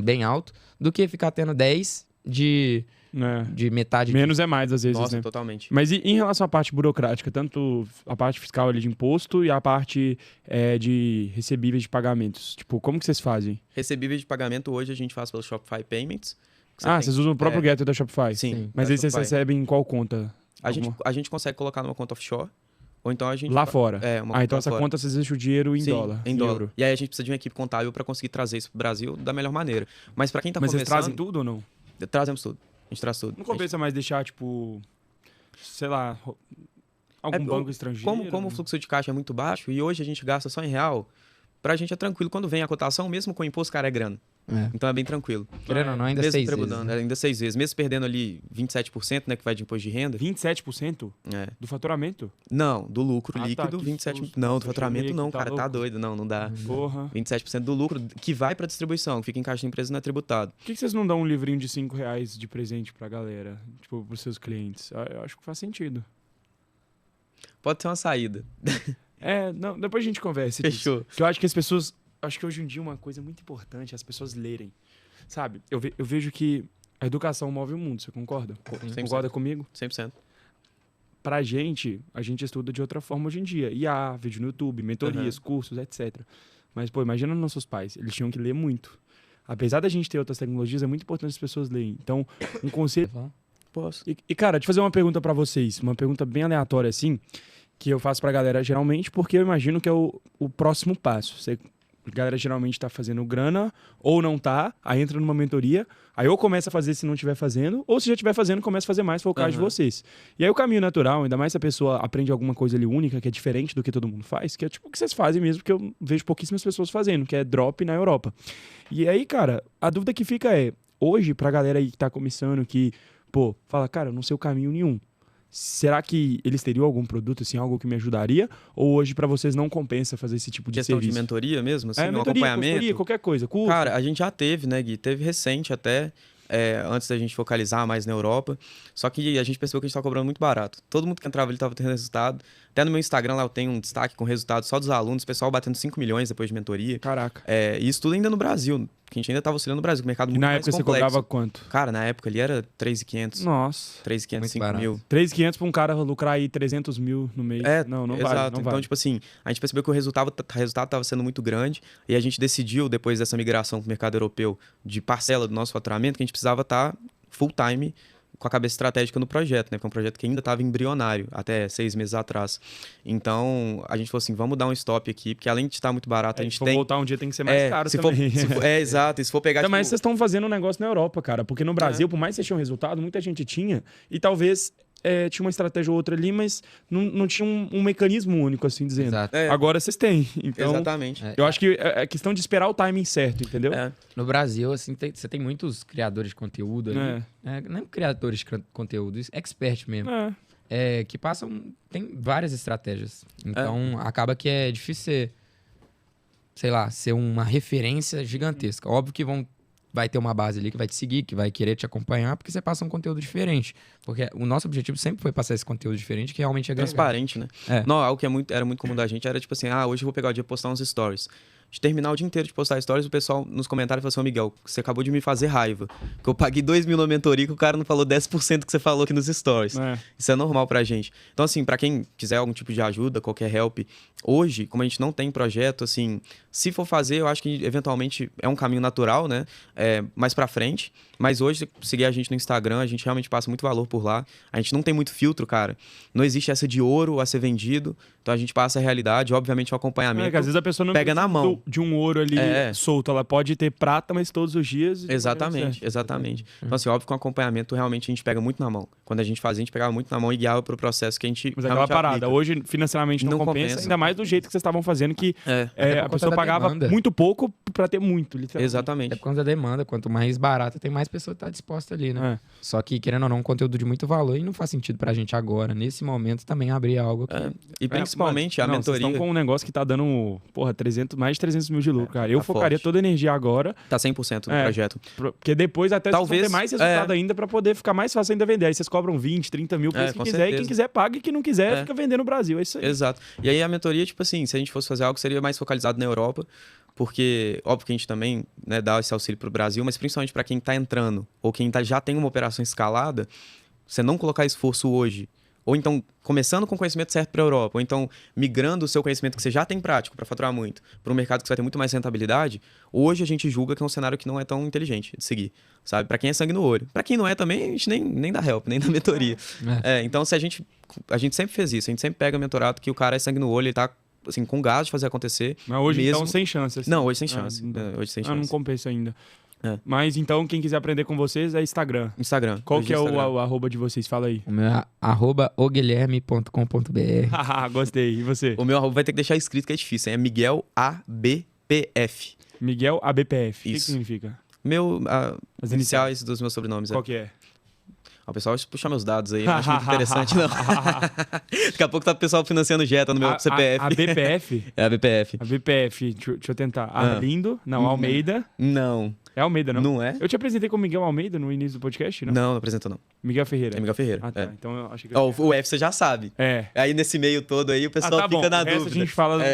bem alto do que ficar tendo 10 de metade. Menos é mais, às vezes, Nossa, né? totalmente. Mas e em relação à parte burocrática, tanto a parte fiscal ali de imposto e a parte de recebíveis de pagamentos? Tipo, como que vocês fazem? Recebível de pagamento hoje a gente faz pelo Shopify Payments. Vocês usam o próprio gateway da Shopify? Sim. Mas da aí vocês Shopify. recebem em qual conta? A gente consegue colocar numa conta offshore, ou então a gente... Lá fora? Uma conta Então lá essa fora. conta vocês deixam o dinheiro em Sim, dólar? em dólar. euro. E aí a gente precisa de uma equipe contábil para conseguir trazer isso pro Brasil da melhor maneira. Mas para quem tá Mas vocês começando... trazem tudo ou não? Trazemos tudo. A gente traz tudo. Não compensa mais deixar, tipo, sei lá, algum banco estrangeiro? Como o fluxo de caixa é muito baixo e hoje a gente gasta só em real, pra gente é tranquilo. Quando vem a cotação, mesmo com o imposto, cara, é grana. É. Então é bem tranquilo. Querendo ou não, ainda Mesmo 6 vezes. tributando, Né? ainda 6 vezes. Mesmo perdendo ali 27%, né, que vai de imposto de renda. 27% É. do faturamento? Não, do lucro Ah, tá, líquido, que 27%. susto. Não, do Nossa, faturamento achei não, que tá cara, tá louco. doido. Não dá. Porra. 27% do lucro que vai pra distribuição, que fica em caixa de empresa e não é tributado. Por que vocês não dão um livrinho de R$5 de presente pra galera? Tipo, pros seus clientes? Eu acho que faz sentido. Pode ser uma saída. Não, depois a gente conversa disso. Fechou. Porque eu acho que as pessoas... Acho que hoje em dia uma coisa muito importante é as pessoas lerem. Sabe? Eu vejo que a educação move o mundo, você concorda? 100%. Concorda comigo? 100%. Pra gente, a gente estuda de outra forma hoje em dia. IA, vídeo no YouTube, mentorias, cursos, etc. Mas, pô, imagina nossos pais. Eles tinham que ler muito. Apesar da gente ter outras tecnologias, é muito importante as pessoas lerem. Então, um conselho... Posso. E, cara, deixa eu fazer uma pergunta pra vocês. Uma pergunta bem aleatória, assim, que eu faço pra galera geralmente, porque eu imagino que é o próximo passo. A galera geralmente tá fazendo grana, ou não tá, aí entra numa mentoria, aí ou começa a fazer se não estiver fazendo, ou se já estiver fazendo, começa a fazer mais, se for o caso de vocês. E aí o caminho natural, ainda mais se a pessoa aprende alguma coisa ali única, que é diferente do que todo mundo faz, que é tipo o que vocês fazem mesmo, que eu vejo pouquíssimas pessoas fazendo, que é drop na Europa. E aí, cara, a dúvida que fica é, hoje, pra galera aí que tá começando, que, pô, fala, cara, eu não sei o caminho nenhum. Será que eles teriam algum produto, assim, algo que me ajudaria? Ou hoje pra vocês não compensa fazer esse tipo de Questão serviço? de mentoria mesmo, assim, um mentoria, acompanhamento. consultoria, qualquer coisa, curso. Cara, a gente já teve, né, Gui? Teve recente até, antes da gente focalizar mais na Europa. Só que a gente percebeu que a gente tava cobrando muito barato. Todo mundo que entrava ali tava tendo resultado. Até no meu Instagram lá eu tenho um destaque com resultado só dos alunos, o pessoal batendo 5 milhões depois de mentoria. Caraca. E isso tudo ainda no Brasil, que a gente ainda tava auxiliando no Brasil, o mercado E muito na mais época você complexo. cobrava quanto? Cara, na época ali era 3.500, Nossa. 3.500, Muito 5 barato. mil. 3.500 pra um cara lucrar aí 300 mil no mês. Não Exato. vale, não Então, vale. tipo assim, a gente percebeu que o resultado tava sendo muito grande e a gente decidiu, depois dessa migração pro mercado europeu de parcela do nosso faturamento, que a gente precisava estar full time com a cabeça estratégica no projeto, né? Porque é um projeto que ainda estava embrionário, até 6 meses atrás. Então, a gente falou assim, vamos dar um stop aqui, porque além de estar muito barato, a gente se for tem... voltar um dia tem que ser mais caro também. Exato. E se for pegar... Mas tipo, vocês estão fazendo um negócio na Europa, cara. Porque no Brasil, por mais que vocês tinham resultado, muita gente tinha. E talvez tinha uma estratégia ou outra ali, mas não tinha um mecanismo único, assim dizendo. Exato. Agora vocês têm. Então, exatamente. eu acho que é questão de esperar o timing certo, entendeu? No Brasil, assim, você tem muitos criadores de conteúdo ali. Não criadores de conteúdo, expert mesmo. Que passam... Tem várias estratégias. Então, acaba que é difícil ser, sei lá, ser uma referência gigantesca. Óbvio que vai ter uma base ali que vai te seguir, que vai querer te acompanhar, porque você passa um conteúdo diferente. Porque o nosso objetivo sempre foi passar esse conteúdo diferente, que realmente é transparente, né? Não, algo que era muito comum da gente era tipo assim, hoje eu vou pegar o dia e postar uns stories. De terminar o dia inteiro de postar stories, o pessoal nos comentários falou assim, Miguel, você acabou de me fazer raiva. Que eu paguei 2 mil na mentoria que o cara não falou 10% que você falou aqui nos stories. Isso é normal pra gente. Então, assim, pra quem quiser algum tipo de ajuda, qualquer help, hoje, como a gente não tem projeto, assim, se for fazer, eu acho que eventualmente é um caminho natural, né? Mais pra frente. Mas hoje, seguir a gente no Instagram, a gente realmente passa muito valor por lá. A gente não tem muito filtro, cara. Não existe essa de ouro a ser vendido. Então a gente passa a realidade, obviamente o acompanhamento. Que às vezes a pessoa não pega na mão de um ouro ali solto. Ela pode ter prata, mas todos os dias. Exatamente. Então, assim, óbvio que o acompanhamento realmente a gente pega muito na mão. Quando a gente fazia, a gente pegava muito na mão e guiava pro processo que a gente. Mas é aquela parada. Aplica. Hoje, financeiramente, não compensa, ainda mais do jeito que vocês estavam fazendo, que a pessoa pagava muito pouco pra ter muito, literalmente. Exatamente. É por conta da demanda. Quanto mais barata, tem mais pessoa que tá disposta ali, né? Só que, querendo ou não, um conteúdo de muito valor e não faz sentido pra gente agora, nesse momento, também abrir algo que... E principalmente a mentoria... Vocês estão com um negócio que tá dando, mais de 300 mil de lucro, cara. Eu focaria toda a energia agora... Tá 100% no projeto. Porque depois até talvez ter mais resultado ainda pra poder ficar mais fácil ainda vender. Aí vocês cobram 20, 30 mil pra quem quiser, certeza. E quem quiser paga, e quem não quiser fica vendendo no Brasil. É isso aí. Exato. E aí a mentoria, tipo assim, se a gente fosse fazer algo, seria mais focalizado na Europa. Europa, porque, óbvio que a gente também, né, dá esse auxílio para o Brasil, mas principalmente para quem está entrando ou quem já tem uma operação escalada, você não colocar esforço hoje, ou então começando com o conhecimento certo para a Europa, ou então migrando o seu conhecimento que você já tem prático para faturar muito, para um mercado que você vai ter muito mais rentabilidade, hoje a gente julga que é um cenário que não é tão inteligente de seguir, sabe? Para quem é sangue no olho. Para quem não é também, a gente nem dá help, nem dá mentoria. Então, se a gente sempre fez isso, a gente sempre pega mentorado que o cara é sangue no olho, ele tá assim, com gás de fazer acontecer. Mas hoje, mesmo... então, sem chance. Assim. Não, hoje sem chance. Hoje sem chance. Não compensa ainda. Mas, então, quem quiser aprender com vocês é Instagram. Qual que é o arroba de vocês? Fala aí. O meu é @oguilherme.com.br. Gostei. E você? O meu arroba vai ter que deixar escrito que é difícil. É Miguel ABPF. Miguel ABPF. O que Isso. significa? As iniciais dos meus sobrenomes. Qual que é? O pessoal vai puxar meus dados aí, não acho muito interessante, não. Daqui a pouco tá o pessoal financiando Jetta no meu CPF. A BPF? É a BPF. A BPF, deixa eu tentar. Arlindo? Não, Almeida. Não. É Almeida, não? Não é? Eu te apresentei como Miguel Almeida no início do podcast, não? Não apresentou, não. Miguel Ferreira. É Miguel Ferreira. Ah, tá. É. Então eu achei que... O F você já sabe. É. Aí nesse meio todo aí o pessoal tá bom. fica na O resto dúvida. a gente fala na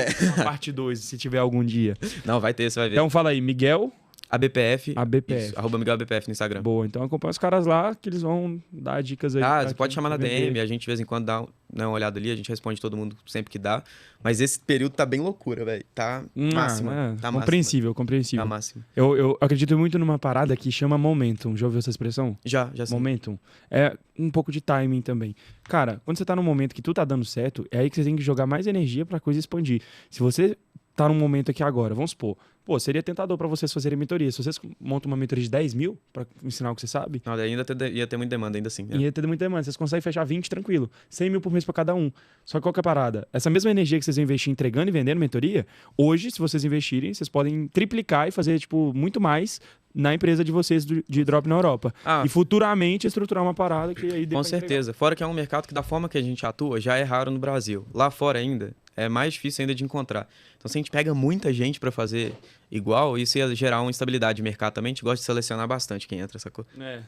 parte 2, se tiver algum dia. Não, vai ter, você vai ver. Então fala aí, Miguel... ABPF. ABPF. Isso, @Miguel ABPF no Instagram. Boa, então acompanha os caras lá que eles vão dar dicas aí. Você pode chamar na DM, a gente de vez em quando dá uma olhada ali, a gente responde todo mundo sempre que dá. Mas esse período tá bem loucura, velho. Tá máximo. Tá compreensível. Tá máximo. Eu acredito muito numa parada que chama momentum. Já ouviu essa expressão? Já sei. Momentum. É um pouco de timing também. Cara, quando você tá num momento que tudo tá dando certo, é aí que você tem que jogar mais energia pra coisa expandir. Se você tá num momento aqui agora, vamos supor, seria tentador pra vocês fazerem mentoria. Se vocês montam uma mentoria de 10 mil pra ensinar o que você sabe... Não, daí ainda ia ter muita demanda, ainda assim. Ia ter muita demanda. Vocês conseguem fechar 20 tranquilo. 100 mil por mês pra cada um. Só que qual que é a parada? Essa mesma energia que vocês vão investir entregando e vendendo mentoria, hoje, se vocês investirem, vocês podem triplicar e fazer, muito mais na empresa de vocês de drop na Europa. E futuramente estruturar uma parada que aí... Com certeza. Fora que é um mercado que da forma que a gente atua, já é raro no Brasil. Lá fora ainda, é mais difícil ainda de encontrar. Então, se a gente pega muita gente para fazer igual, isso ia gerar uma instabilidade de mercado também. A gente gosta de selecionar bastante quem entra, sacou?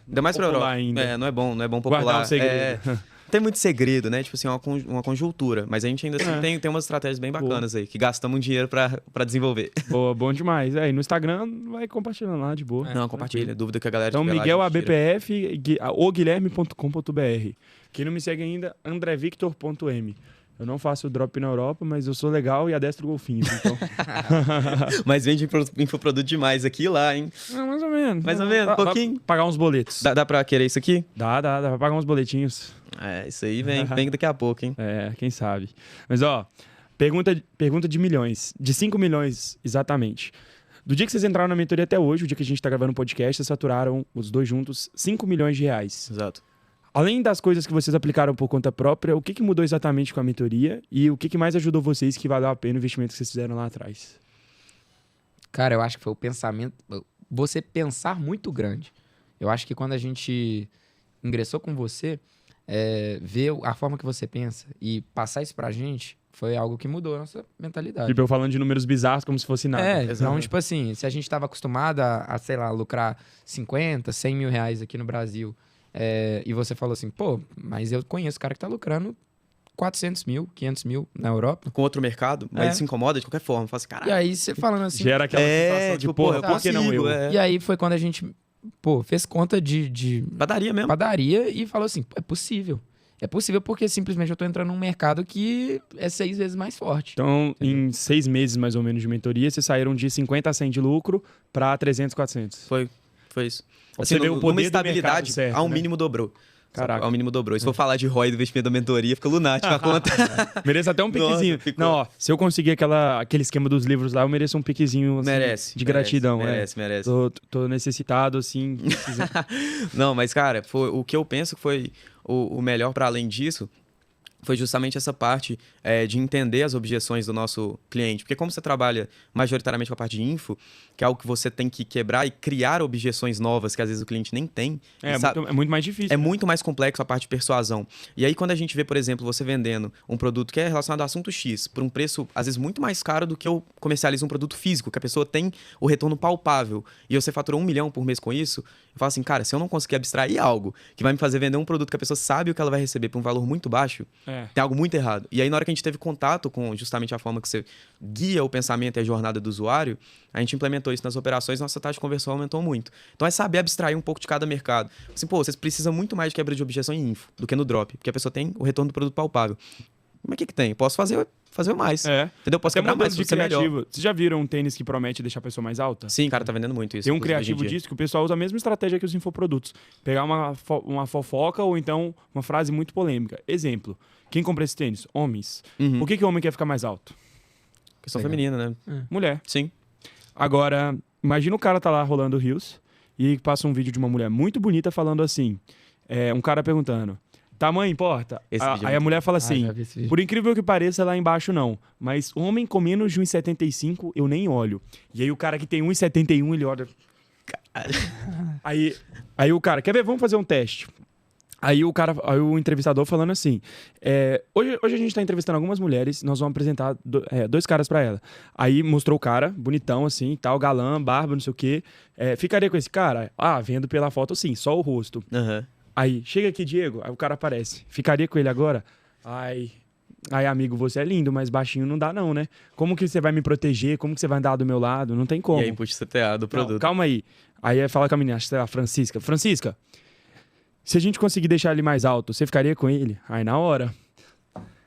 Ainda mais pra Europa. Ainda. Não é bom popular. Guardar um segredo. Não tem muito segredo, né? Tipo assim, uma conjuntura. Mas a gente ainda assim tem umas estratégias bem bacanas aí, que gastamos dinheiro pra desenvolver. Boa, bom demais. E no Instagram, vai compartilhando lá de boa. Não, compartilha. Dúvida que a galera tiver. Então, Miguel ABPF, oguilherme.com.br. Quem não me segue ainda, andrevictor.m. Eu não faço drop na Europa, mas eu sou legal e adestro golfinhos, então... Mas vende infoproduto demais aqui e lá, hein? Mais ou menos. Mais ou menos, um pouquinho. Pagar uns boletos. Dá pra querer isso aqui? Dá pra pagar uns boletinhos. Isso aí vem daqui a pouco, hein? Quem sabe. Mas, pergunta de milhões. De 5 milhões, exatamente. Do dia que vocês entraram na mentoria até hoje, o dia que a gente tá gravando o podcast, vocês faturaram, os dois juntos, 5 milhões de reais. Exato. Além das coisas que vocês aplicaram por conta própria, o que mudou exatamente com a mentoria e o que mais ajudou vocês que valeu a pena o investimento que vocês fizeram lá atrás? Cara, eu acho que foi o pensamento... Você pensar muito grande. Eu acho que quando a gente ingressou com você, ver a forma que você pensa e passar isso pra gente foi algo que mudou a nossa mentalidade. Tipo, eu falando de números bizarros como se fosse nada. Então, tipo assim, se a gente tava acostumado a, sei lá, lucrar 50, 100 mil reais aqui no Brasil... e você falou assim, mas eu conheço o cara que tá lucrando 400 mil, 500 mil na Europa. Com outro mercado, mas ele se incomoda de qualquer forma. Fala assim, caralho. E aí você falando assim... Gera aquela sensação de, por que não eu? E aí foi quando a gente, fez conta de... Padaria mesmo. Padaria e falou assim, é possível. É possível porque simplesmente eu tô entrando num mercado que é 6 vezes mais forte. Então, em 6 meses mais ou menos de mentoria, vocês saíram de 50 a 100 de lucro para 300, 400. Foi isso. Assim, Você vê o poder numa estabilidade, certo, ao né? mínimo dobrou. Caraca. Ao mínimo dobrou. E se for falar de ROI do investimento da mentoria, fica lunático a conta. Mereço até um piquezinho. Nossa, não, se eu conseguir aquele esquema dos livros lá, eu mereço um piquezinho assim, merece. de gratidão. Merece. Tô necessitado, assim. Não, mas, cara, o que eu penso que foi o melhor para além disso foi justamente essa parte de entender as objeções do nosso cliente. Porque como você trabalha majoritariamente com a parte de info, que é algo que você tem que quebrar e criar objeções novas que às vezes o cliente nem tem. É muito mais difícil. É muito mais complexo a parte de persuasão. E aí quando a gente vê, por exemplo, você vendendo um produto que é relacionado a assunto X, por um preço às vezes muito mais caro do que eu comercializo um produto físico, que a pessoa tem o retorno palpável, e você faturou 1 milhão por mês com isso, eu falo assim, cara, se eu não conseguir abstrair algo que vai me fazer vender um produto que a pessoa sabe o que ela vai receber por um valor muito baixo, Tem algo muito errado. E aí, na hora que a gente teve contato com justamente a forma que você guia o pensamento e a jornada do usuário, a gente implementou isso nas operações, nossa taxa de conversão aumentou muito. Então é saber abstrair um pouco de cada mercado. Assim, pô, vocês precisam muito mais de quebra de objeção em info do que no drop, porque a pessoa tem o retorno do produto palpável. Mas o que tem? Posso fazer mais. Entendeu? Posso quebrar mais, de criativo. Vocês já viram um tênis que promete deixar a pessoa mais alta? Sim, cara, tá vendendo muito isso. Tem um criativo disso que o pessoal usa a mesma estratégia que os infoprodutos. Pegar uma fofoca ou então uma frase muito polêmica. Exemplo. Quem compra esse tênis? Homens. Por que o homem quer ficar mais alto? Questão feminina, né? Mulher. Sim. Agora, imagina o cara tá lá rolando rios e passa um vídeo de uma mulher muito bonita falando assim. Um cara perguntando, tamanho importa? Aí a mulher fala assim, por incrível que pareça, lá embaixo não. Mas homem com menos de 1,75 eu nem olho. E aí o cara que tem 1,71 ele olha... Aí o cara, quer ver? Vamos fazer um teste. Aí o entrevistador falando assim, hoje a gente tá entrevistando algumas mulheres, nós vamos apresentar dois caras pra ela. Aí mostrou o cara, bonitão assim, tal, galã, barba, não sei o quê. Ficaria com esse cara? Vendo pela foto sim, só o rosto. Aí, chega aqui, Diego, aí o cara aparece. Ficaria com ele agora? Aí, amigo, você é lindo, mas baixinho não dá não, né? Como que você vai me proteger? Como que você vai andar do meu lado? Não tem como. E aí, input CTA do produto. Não, calma aí. Aí fala com a menina, sei lá, Francisca. Francisca, se a gente conseguir deixar ele mais alto, você ficaria com ele? Aí na hora,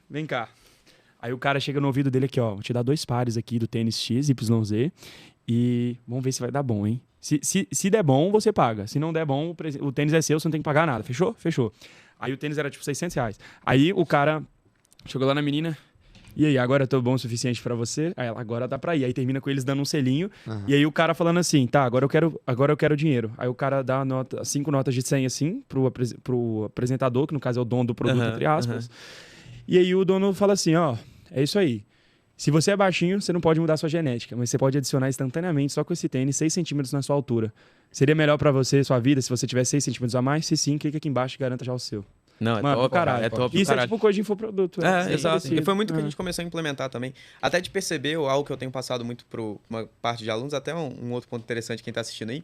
vem cá. Aí o cara chega no ouvido dele aqui, ó, vou te dar 2 pares aqui do tênis X, YZ e vamos ver se vai dar bom, hein? Se der bom, você paga. Se não der bom, o tênis é seu, você não tem que pagar nada. Fechou? Fechou. Aí o tênis era tipo R$600. Aí o cara chegou lá na menina, e aí, agora eu tô bom o suficiente pra você? Aí ela, agora dá pra ir. Aí termina com eles dando um selinho. E aí o cara falando assim, tá, agora eu quero dinheiro. Aí o cara dá 5 notas de 100 assim pro apresentador, que no caso é o dono do produto, entre aspas. E aí o dono fala assim, ó, é isso aí. Se você é baixinho, você não pode mudar sua genética, mas você pode adicionar instantaneamente, só com esse tênis, 6 centímetros na sua altura. Seria melhor pra você, sua vida, se você tivesse 6 centímetros a mais? Se sim, clica aqui embaixo e garanta já o seu. Não, é top, caralho. É top. Isso é tipo coisa de infoproduto. Exato. E foi muito que a gente começou a implementar também. Até de perceber algo que eu tenho passado muito para uma parte de alunos, até um outro ponto interessante, quem está assistindo aí,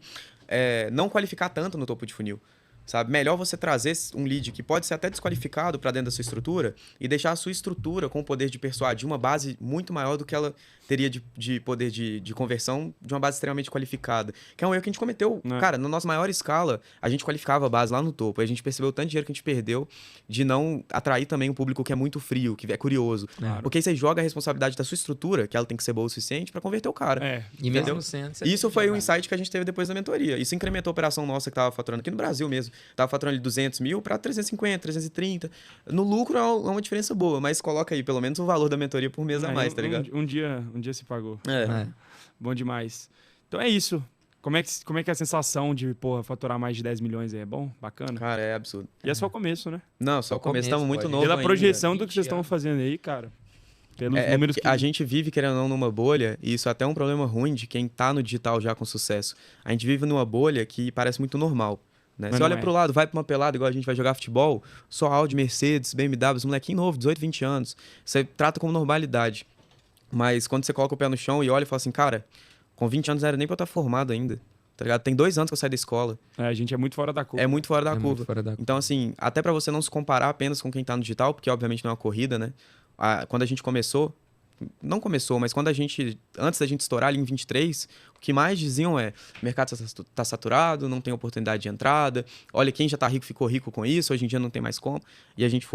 não qualificar tanto no topo de funil. Sabe? Melhor você trazer um lead que pode ser até desqualificado para dentro da sua estrutura e deixar a sua estrutura com o poder de persuadir uma base muito maior do que ela teria de poder de conversão de uma base extremamente qualificada. Que é um erro que a gente cometeu. Cara, na nossa maior escala, a gente qualificava a base lá no topo. Aí a gente percebeu o tanto de dinheiro que a gente perdeu de não atrair também um público que é muito frio, que é curioso. Claro. Porque aí você joga a responsabilidade da sua estrutura, que ela tem que ser boa o suficiente para converter o cara. E mesmo sendo... Isso foi um insight que a gente teve depois da mentoria. Isso incrementou a operação nossa que estava faturando aqui no Brasil mesmo. Tava faturando ali 200 mil para 350, 330. No lucro é uma diferença boa, mas coloca aí pelo menos o valor da mentoria por mês a mais, tá ligado? Um dia se pagou. Bom demais. Então é isso. Como é que é a sensação de, faturar mais de 10 milhões aí? É bom? Bacana? Cara, é absurdo. E é só o começo, né? Não, só o começo. Estamos muito novos Pela ainda. projeção do que vocês estão fazendo aí, cara. Pelos números que... A gente vive, querendo ou não, numa bolha, e isso é até um problema ruim de quem tá no digital já com sucesso. A gente vive numa bolha que parece muito normal. Né? Você olha pro lado, vai pra uma pelada, igual a gente vai jogar futebol, só Audi, Mercedes, BMW, molequinho novo, 18, 20 anos. Você trata como normalidade. Mas quando você coloca o pé no chão e olha e fala assim, cara, com 20 anos não era nem pra eu estar formado ainda. Tá ligado? Tem 2 anos que eu saí da escola. A gente é muito fora da curva. É muito fora da curva. Então, assim, até pra você não se comparar apenas com quem tá no digital, porque obviamente não é uma corrida, né? Quando a gente começou, não começou, mas antes da gente estourar ali em 23, o que mais diziam o mercado tá saturado, não tem oportunidade de entrada, olha, quem já tá rico ficou rico com isso, hoje em dia não tem mais como. E a gente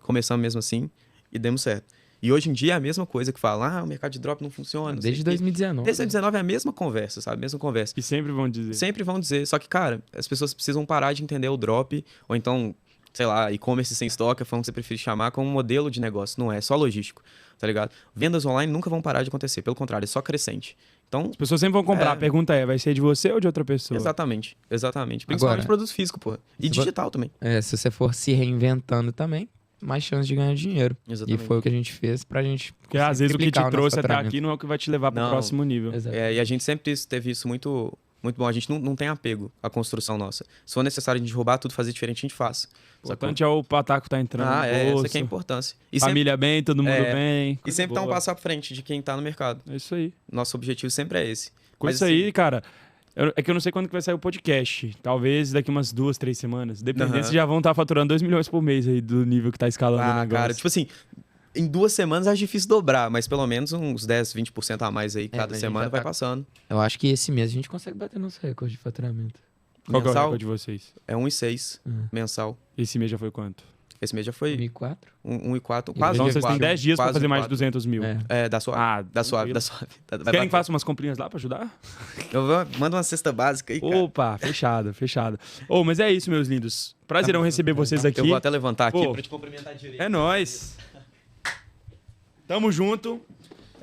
começamos mesmo assim e demos certo. E hoje em dia é a mesma coisa que fala, o mercado de drop não funciona. Desde 2019. Desde 2019 é a mesma conversa, sabe? Mesma conversa. E sempre vão dizer. Sempre vão dizer. Só que, cara, as pessoas precisam parar de entender o drop, ou então, sei lá, e-commerce sem estoque, a forma que você prefere chamar, como um modelo de negócio. Não é só logístico, tá ligado? Vendas online nunca vão parar de acontecer. Pelo contrário, é só crescente. Então, as pessoas sempre vão comprar. A pergunta vai ser de você ou de outra pessoa? Exatamente. Principalmente agora, produtos físicos, pô. E digital também. Se você for se reinventando também, mais chance de ganhar dinheiro. Exatamente. E foi o que a gente fez pra gente... Porque às vezes o que te trouxe até aqui não é o que vai te levar pro próximo nível. E a gente sempre teve isso muito bom. A gente não tem apego à construção nossa. Se for necessário a gente roubar tudo, fazer diferente, a gente faz. O importante é o pataco tá entrando essa aqui é a importância. E família sempre... bem, todo mundo bem. E sempre tá um passo à frente de quem tá no mercado. É isso aí. Nosso objetivo sempre é esse. Com isso aí, cara... É que eu não sei quando que vai sair o podcast. Talvez daqui umas 2, 3 semanas. Dependendo, Aham. vocês já vão estar faturando 2 milhões por mês aí do nível que tá escalando o negócio. Cara, tipo assim, em 2 semanas é difícil dobrar, mas pelo menos uns 10, 20% a mais aí cada mas a gente semana já vai tá- passando. Eu acho que esse mês a gente consegue bater nosso recorde de faturamento. Qual que é o Mensal? recorde de vocês? É 1,6 Hum. mensal. Esse mês já foi quanto? Esse mês já foi 2004? 1,4, quase Então vocês têm 1,4. 10 dias pra quase fazer mais de 1,4. 200 mil. É. É, dá suave. Dá suave, tranquilo. dá suave. Vai Querem que bater. faça umas comprinhas lá pra ajudar? Manda uma cesta básica aí, cara. Opa, fechado. Mas é isso, meus lindos. Prazerão receber vocês aqui. Eu vou até levantar aqui Pô. pra te cumprimentar direito. É nóis. Tamo junto.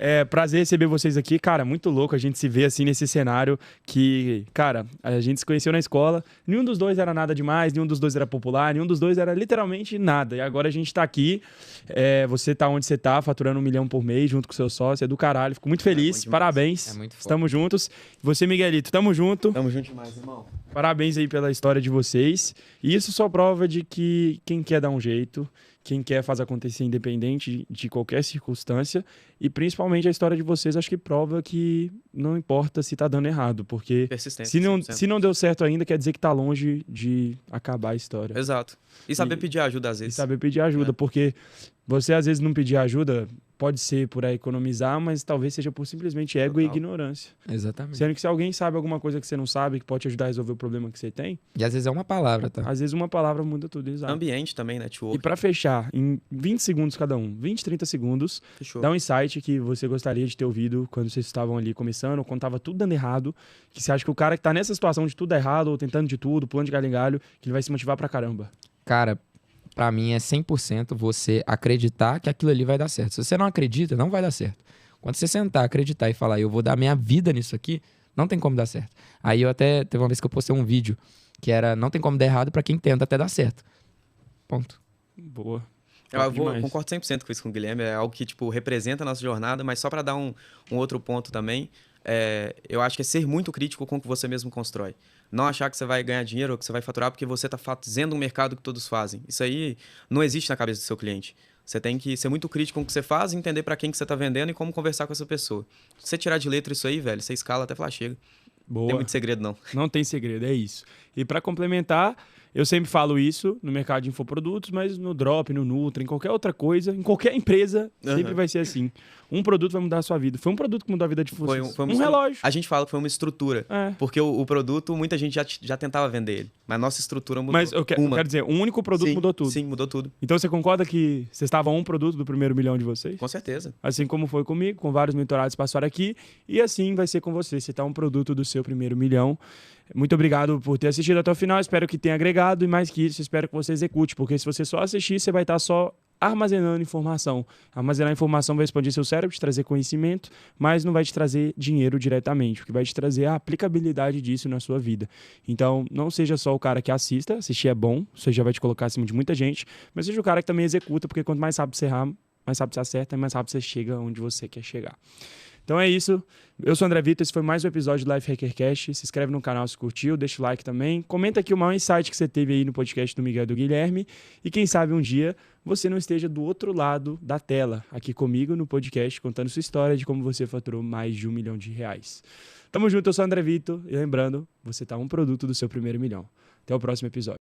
É prazer receber vocês aqui. Cara, muito louco a gente se ver assim nesse cenário que, cara, a gente se conheceu na escola. Nenhum dos dois era nada demais, nenhum dos dois era popular, nenhum dos dois era literalmente nada. E agora a gente tá aqui. Você tá onde você tá, faturando 1 milhão por mês junto com o seu sócio. É do caralho. Fico muito feliz. bom demais. Parabéns. É muito foda. Estamos juntos. Você, Miguelito, tamo junto. Tamo junto demais, irmão. Parabéns aí pela história de vocês. E isso só prova de que quem quer dar um jeito, quem quer faz acontecer independente de qualquer circunstância. E principalmente a história de vocês, acho que prova que não importa se tá dando errado. Porque Persistência. se não, 100%. se não deu certo ainda, quer dizer que tá longe de acabar a história. Exato. E saber E- pedir ajuda às E vezes. saber pedir ajuda, É. porque você às vezes não pedir ajuda pode ser por economizar, mas talvez seja por simplesmente ego e Total. ignorância. Exatamente. Sendo que se alguém sabe alguma coisa que você não sabe, que pode te ajudar a resolver o problema que você tem, E às vezes é uma palavra, tá? às vezes uma palavra muda tudo, exato. Ambiente também, E network. pra fechar, em 20 segundos cada um, 20, 30 segundos, Fechou. dá um insight que você gostaria de ter ouvido quando vocês estavam ali começando, ou quando tava tudo dando errado, que você acha que o cara que tá nessa situação de tudo dar errado, ou tentando de tudo, plano de galho em galho, que ele vai se motivar pra caramba. Cara, pra mim é 100% você acreditar que aquilo ali vai dar certo. Se você não acredita, não vai dar certo. Quando você sentar, acreditar e falar, eu vou dar minha vida nisso aqui, não tem como dar certo. Aí eu até, teve uma vez que eu postei um vídeo que era, não tem como dar errado pra quem tenta até dar certo. Ponto. Boa. Eu Top demais. concordo 100% com isso com o Guilherme. É algo que, tipo, representa a nossa jornada, mas só pra dar um outro ponto também, eu acho que é ser muito crítico com o que você mesmo constrói. Não achar que você vai ganhar dinheiro ou que você vai faturar porque você tá fazendo um mercado que todos fazem. Isso aí não existe na cabeça do seu cliente. Você tem que ser muito crítico com o que você faz, entender pra quem que você tá vendendo e como conversar com essa pessoa. Se você tirar de letra isso aí, velho, você escala até falar, chega. Não Boa. tem muito segredo, não. Não tem segredo, é isso. E para complementar, eu sempre falo isso no mercado de infoprodutos, mas no Drop, no Nutra, em qualquer outra coisa, em qualquer empresa, sempre Aham. vai ser assim. Um produto vai mudar a sua vida. Foi um produto que mudou a vida de vocês. Foi uma um relógio. A gente fala que foi uma estrutura. É. Porque o produto, muita gente já tentava vender ele. Mas nossa estrutura mudou. Mas eu quero dizer, um único produto Sim, mudou tudo. Sim, mudou tudo. Então você concorda que vocês estavam a um produto do primeiro milhão de vocês? Com certeza. Assim como foi comigo, com vários mentorados passaram aqui. E assim vai ser com você. Você está um produto do seu primeiro milhão. Muito obrigado por ter assistido até o final. Espero que tenha agregado. E mais que isso, espero que você execute. Porque se você só assistir, você vai estar só armazenando informação. Armazenar informação vai expandir seu cérebro, te trazer conhecimento, mas não vai te trazer dinheiro diretamente. O que vai te trazer é a aplicabilidade disso na sua vida. Então, não seja só o cara que assista. Assistir é bom. Você já vai te colocar acima de muita gente. Mas seja o cara que também executa. Porque quanto mais rápido você errar, mais rápido você acerta e mais rápido você chega onde você quer chegar. Então é isso. Eu sou o André Vitor, esse foi mais um episódio do Life Hacker Cast. Se inscreve no canal se curtiu, deixa o like também. Comenta aqui o maior insight que você teve aí no podcast do Miguel e do Guilherme. E quem sabe um dia você não esteja do outro lado da tela, aqui comigo no podcast, contando sua história de como você faturou mais de R$1 milhão. Tamo junto, eu sou o André Vitor. E lembrando, você tá um produto do seu primeiro milhão. Até o próximo episódio.